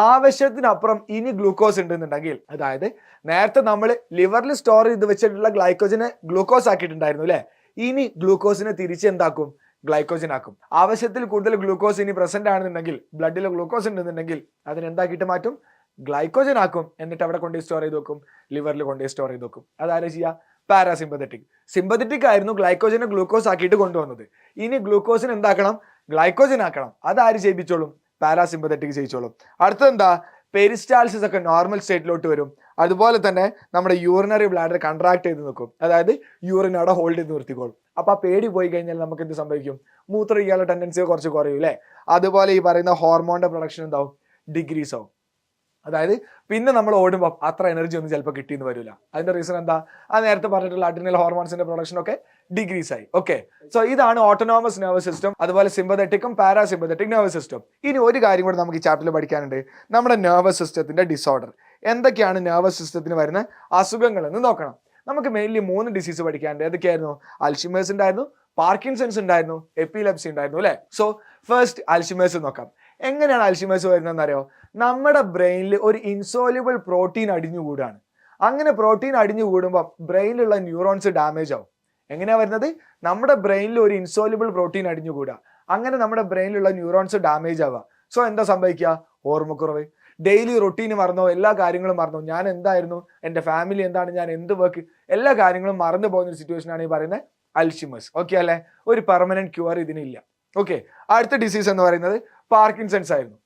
ആവശ്യത്തിനപ്പുറം ഇനി ഗ്ലൂക്കോസ് ഉണ്ടെന്നുണ്ടെങ്കിൽ, അതായത് നേരത്തെ നമ്മൾ ലിവറിൽ സ്റ്റോർ ചെയ്ത് വെച്ചിട്ടുള്ള ഗ്ലൈക്കോജനെ ഗ്ലൂക്കോസ് ആക്കിയിട്ടുണ്ടായിരുന്നു അല്ലേ, ഇനി ഗ്ലൂക്കോസിനെ തിരിച്ച് എന്താക്കും, ഗ്ലൈക്കോജൻ ആക്കും. ആവശ്യത്തിൽ കൂടുതൽ ഗ്ലൂക്കോസ് ഇനി പ്രസന്റ് ആണെന്നുണ്ടെങ്കിൽ, ബ്ലഡിൽ ഗ്ലൂക്കോസ് ഉണ്ടെന്നുണ്ടെങ്കിൽ അതിനെന്താക്കിയിട്ട് മാറ്റും, ഗ്ലൈക്കോജൻ ആക്കും. എന്നിട്ട് അവിടെ കൊണ്ടുപോയി സ്റ്റോർ ചെയ്ത് വെക്കും, ലിവറിൽ കൊണ്ടുപോയി സ്റ്റോർ ചെയ്ത് വെക്കും. അതാരെ ചെയ്യുക, പാരാസിമ്പതറ്റിക്. സിമ്പതറ്റിക് ആയിരുന്നു ഗ്ലൈക്കോജനെ ഗ്ലൂക്കോസ് ആക്കിയിട്ട് കൊണ്ടുവന്നത്. ഇനി ഗ്ലൂക്കോസിന് എന്താക്കണം, ഗ്ലൈക്കോജൻ ആക്കണം. അതാര് ചെയ്യിപ്പിച്ചോളും, പാരാസിമ്പതറ്റിക് ചെയ്യിച്ചോളും. അടുത്തെന്താ, പെരിസ്റ്റാൾസിസ് ഒക്കെ നോർമൽ സ്റ്റേറ്റിലോട്ട് വരും. അതുപോലെ തന്നെ നമ്മുടെ യൂറിനറി ബ്ലാഡർ കൺട്രാക്ട് ചെയ്ത് നിൽക്കും, അതായത് യൂറിൻ അവിടെ ഹോൾഡ് ചെയ്ത് നിർത്തിക്കോളും. അപ്പൊ ആ പേടി പോയി കഴിഞ്ഞാൽ നമുക്ക് എന്ത് സംഭവിക്കും? മൂത്രം ഒഴിക്കാനുള്ള ടെൻഡൻസി കുറച്ച് കുറയും അല്ലേ? അതുപോലെ ഈ പറയുന്ന ഹോർമോണിന്റെ പ്രൊഡക്ഷൻ എന്താവും? ഡിഗ്രീസ് ആവും. അതായത് പിന്നെ നമ്മൾ ഓടുമ്പോൾ അത്ര എനർജി ഒന്നും ചിലപ്പോൾ കിട്ടിയെന്ന് വരില്ല. അതിന്റെ റീസൺ എന്താ? ആ നേരത്തെ പറഞ്ഞിട്ടുള്ള അഡ്രിനൽ ഹോർമോൺസിന്റെ പ്രൊഡക്ഷൻ ഒക്കെ ഡിഗ്രീസ് ആയി. ഓക്കെ, സോ ഇതാണ് ഓട്ടോണോമസ് നെർവസ് സിസ്റ്റം, അതുപോലെ സിമ്പതറ്റിക്കും പാരാസിമ്പതറ്റിക് നെർവസ് സിസ്റ്റം. ഇനി ഒരു കാര്യം കൂടെ നമുക്ക് ഈ ചാപ്റ്ററിൽ പഠിക്കാനുണ്ട്, നമ്മുടെ നെർവസ് സിസ്റ്റത്തിന്റെ ഡിസോർഡർ. എന്തൊക്കെയാണ് നെർവസ് സിസ്റ്റത്തിന് വരുന്ന അസുഖങ്ങൾ എന്ന് നോക്കണം. നമുക്ക് മെയിൻലി 3 ഡിസീസ് പഠിക്കാനുണ്ട്. ഏതൊക്കെയായിരുന്നു? അൽഷിമേഴ്സ് ഉണ്ടായിരുന്നു, പാർക്കിൻസൺസ് ഉണ്ടായിരുന്നു, എപ്പിലെപ്സി ഉണ്ടായിരുന്നു അല്ലേ? സോ ഫസ്റ്റ് അൽഷിമേഴ്സ് നോക്കാം. എങ്ങനെയാണ് അൽഷിമേഴ്സ് വരുന്നതെന്ന് അറിയോ? നമ്മുടെ ബ്രെയിനിൽ ഒരു ഇൻസോല്യൂബിൾ പ്രോട്ടീൻ അടിഞ്ഞുകൂടാണ്. അങ്ങനെ പ്രോട്ടീൻ അടിഞ്ഞുകൂടുമ്പോൾ ബ്രെയിനിലുള്ള ന്യൂറോൺസ് ഡാമേജ് ആവും. എങ്ങനെയാ വരുന്നത്? നമ്മുടെ ബ്രെയിനിൽ ഒരു ഇൻസോല്യൂബിൾ പ്രോട്ടീൻ അടിഞ്ഞുകൂടുക, അങ്ങനെ നമ്മുടെ ബ്രെയിനിലുള്ള ന്യൂറോൺസ് ഡാമേജ് ആവുക. സോ എന്താ സംഭവിക്കുക? ഓർമ്മക്കുറവ്, ഡെയിലി റൊട്ടീന് മറന്നോ, എല്ലാ കാര്യങ്ങളും മറന്നോ, ഞാൻ എന്തായിരുന്നു, എൻ്റെ ഫാമിലി എന്താണ്, ഞാൻ എന്ത് വർക്ക്, എല്ലാ കാര്യങ്ങളും മറന്നു പോകുന്ന ഒരു സിറ്റുവേഷൻ ആണ് ഈ പറയുന്നത് അൽഷിമേഴ്സ്. ഓക്കെ അല്ലേ? ഒരു പെർമനന്റ് ക്യൂർ ഇതിനില്ല. ഓക്കെ, അടുത്ത ഡിസീസ് എന്ന് പറയുന്നത് പാർക്കിൻസൺസ് ആയിരുന്നു.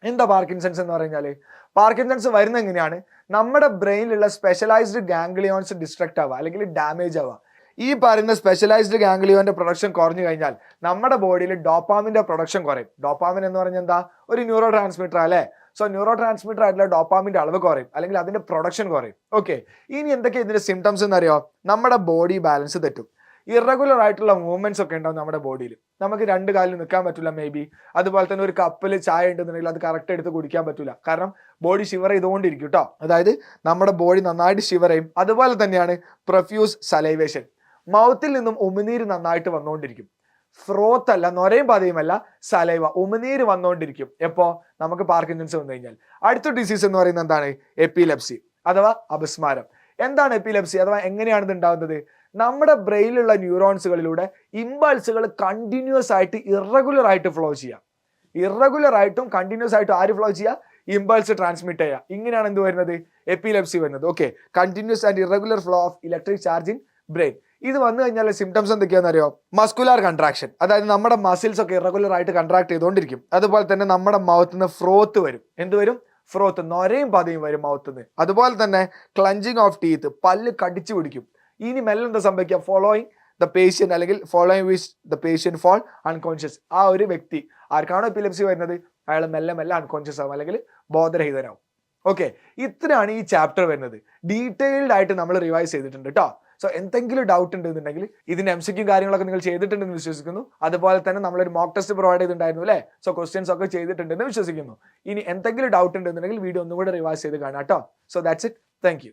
എന്താ പാർക്കിൻസൺസ് എന്ന് പറഞ്ഞാൽ? പാർക്കിൻസൺസ് വരുന്ന എങ്ങനെയാണ്? നമ്മുടെ ബ്രെയിനിലുള്ള സ്പെഷ്യലൈസ്ഡ് ഗാംഗ്ലിയോൺസ് ഡിസ്ട്രക്ട് ആവുക അല്ലെങ്കിൽ ഡാമേജ് ആവുക. ഈ പറയുന്ന സ്പെഷ്യലൈസ്ഡ് ഗാംഗ്ലിയോന്റെ പ്രൊഡക്ഷൻ കുറഞ്ഞു കഴിഞ്ഞാൽ നമ്മുടെ ബോഡിയിൽ ഡോപ്പാമിന്റെ പ്രൊഡക്ഷൻ കുറയും. ഡോപ്പാമിൻ എന്ന് പറഞ്ഞാൽ എന്താ? ഒരു ന്യൂറോ ട്രാൻസ്മിറ്റർ അല്ലേ? സോ ന്യൂറോ ട്രാൻസ്മിറ്റർ ആയിട്ടുള്ള ഡോപ്പാമിന്റെ അളവ് കുറയും അല്ലെങ്കിൽ അതിന്റെ പ്രൊഡക്ഷൻ കുറയും. ഓക്കെ, ഇനി എന്തൊക്കെയാണ് ഇതിന്റെ സിംറ്റംസ് എന്ന് അറിയോ? നമ്മുടെ ബോഡി ബാലൻസ് തെറ്റും, ഇറഗുലർ ആയിട്ടുള്ള മൂവ്മെന്റ്സ് ഒക്കെ ഉണ്ടാവും നമ്മുടെ ബോഡിയിൽ. നമുക്ക് 2 കാലിൽ നിൽക്കാൻ പറ്റില്ല മേ ബി. അതുപോലെ തന്നെ ഒരു കപ്പിൽ ചായ ഉണ്ടെന്നുണ്ടെങ്കിൽ അത് കറക്റ്റ് എടുത്ത് കുടിക്കാൻ പറ്റില്ല, കാരണം ബോഡി ഷിവർ ചെയ്തുകൊണ്ടിരിക്കും കേട്ടോ. അതായത് നമ്മുടെ ബോഡി നന്നായിട്ട് ഷിവർ ചെയ്യും. അതുപോലെ തന്നെയാണ് പ്രൊഫ്യൂസ് സലൈവേഷൻ, മൗത്തിൽ നിന്നും ഉമിനീര് നന്നായിട്ട് വന്നുകൊണ്ടിരിക്കും. ഫ്രോത്ത് അല്ല, നൊരയും പതയുമല്ല, സലൈവ, ഉമിനീര് വന്നുകൊണ്ടിരിക്കും. എപ്പോ? നമുക്ക് പാർക്കിൻസൺസ് വന്നു കഴിഞ്ഞാൽ. അടുത്ത ഡിസീസ് എന്ന് പറയുന്നത് എന്താണ്? എപ്പിലെപ്സി അഥവാ അപസ്മാരം. എന്താണ് എപ്പിലെപ്സി അഥവാ എങ്ങനെയാണ് ഇത് ഉണ്ടാകുന്നത്? നമ്മുടെ ബ്രെയിനിലുള്ള ന്യൂറോൺസുകളിലൂടെ ഇമ്പൾസുകൾ കണ്ടിന്യൂസ് ആയിട്ട് ഇറഗുലർ ആയിട്ട് ഫ്ലോ ചെയ്യുക. ഇറഗുലർ ആയിട്ടും കണ്ടിന്യൂസ് ആയിട്ടും ആര് ഫ്ലോ ചെയ്യുക? ഇമ്പൾസ് ട്രാൻസ്മിറ്റ് ചെയ്യുക. ഇങ്ങനെയാണ് എന്ത് വരുന്നത്? എപ്പിലെപ്സി വരുന്നത്. Okay, continuous and irregular flow of electric charge in brain. ഇത് വന്നു കഴിഞ്ഞാൽ സിംറ്റംസ് എന്തൊക്കെയാണെന്ന് അറിയോ? മസ്കുലാർ കൺട്രാക്ഷൻ, അതായത് നമ്മുടെ മസിൽസ് ഒക്കെ ഇറഗുലർ ആയിട്ട് കൺട്രാക്ട് ചെയ്തുകൊണ്ടിരിക്കും. അതുപോലെ തന്നെ നമ്മുടെ മൗത്തിൽ നിന്ന് ഫ്രോത്ത് വരും. എന്ത് വരും? ഫ്രോത്ത്, നൊരയും പതയും വരും മൗത്തിൽ നിന്ന്. അതുപോലെ തന്നെ ക്ലഞ്ചിങ് ഓഫ് ടീത്ത്, പല്ല് കടിച്ചു പിടിക്കും. ഇനി മെല്ലെ എന്താ സംഭവിക്കുക? ഫോളോയിങ് ദ പേഷ്യന്റ് അല്ലെങ്കിൽ following which the patient fall unconscious. ആ ഒരു വ്യക്തി, ആർക്കാണോ എപ്പിലെപ്സി വരുന്നത്, അയാൾ മെല്ലെ മെല്ലെ അൺകോൺഷ്യസ് ആവും അല്ലെങ്കിൽ ബോധരഹിതനാവും. ഓക്കെ, ഇത്രയാണ് ഈ ചാപ്റ്റർ വരുന്നത്. ഡീറ്റെയിൽഡ് ആയിട്ട് നമ്മൾ റിവൈസ് ചെയ്തിട്ടുണ്ട് കേട്ടോ. സോ എന്തെങ്കിലും ഡൗട്ട് ഉണ്ടെന്നുണ്ടെങ്കിൽ ഇതിന്റെ MCQ കാര്യങ്ങളൊക്കെ നിങ്ങൾ ചെയ്തിട്ടുണ്ടെന്ന് വിശ്വസിക്കുന്നു. അതുപോലെ തന്നെ നമ്മളൊരു മോക്ക് ടെസ്റ്റ് പ്രൊവൈഡ് ചെയ്തിട്ടുണ്ടായിരുന്നു അല്ലേ? സോ ക്വസ്റ്റ്യൻസ് ഒക്കെ ചെയ്തിട്ടുണ്ടെന്ന് വിശ്വസിക്കുന്നു. ഇനി എന്തെങ്കിലും ഡൗട്ട് ഉണ്ടെന്നുണ്ടെങ്കിൽ വീഡിയോ ഒന്നും കൂടെ റിവൈസ് ചെയ്ത് കാണാം കേട്ടോ. So that's it. Thank you.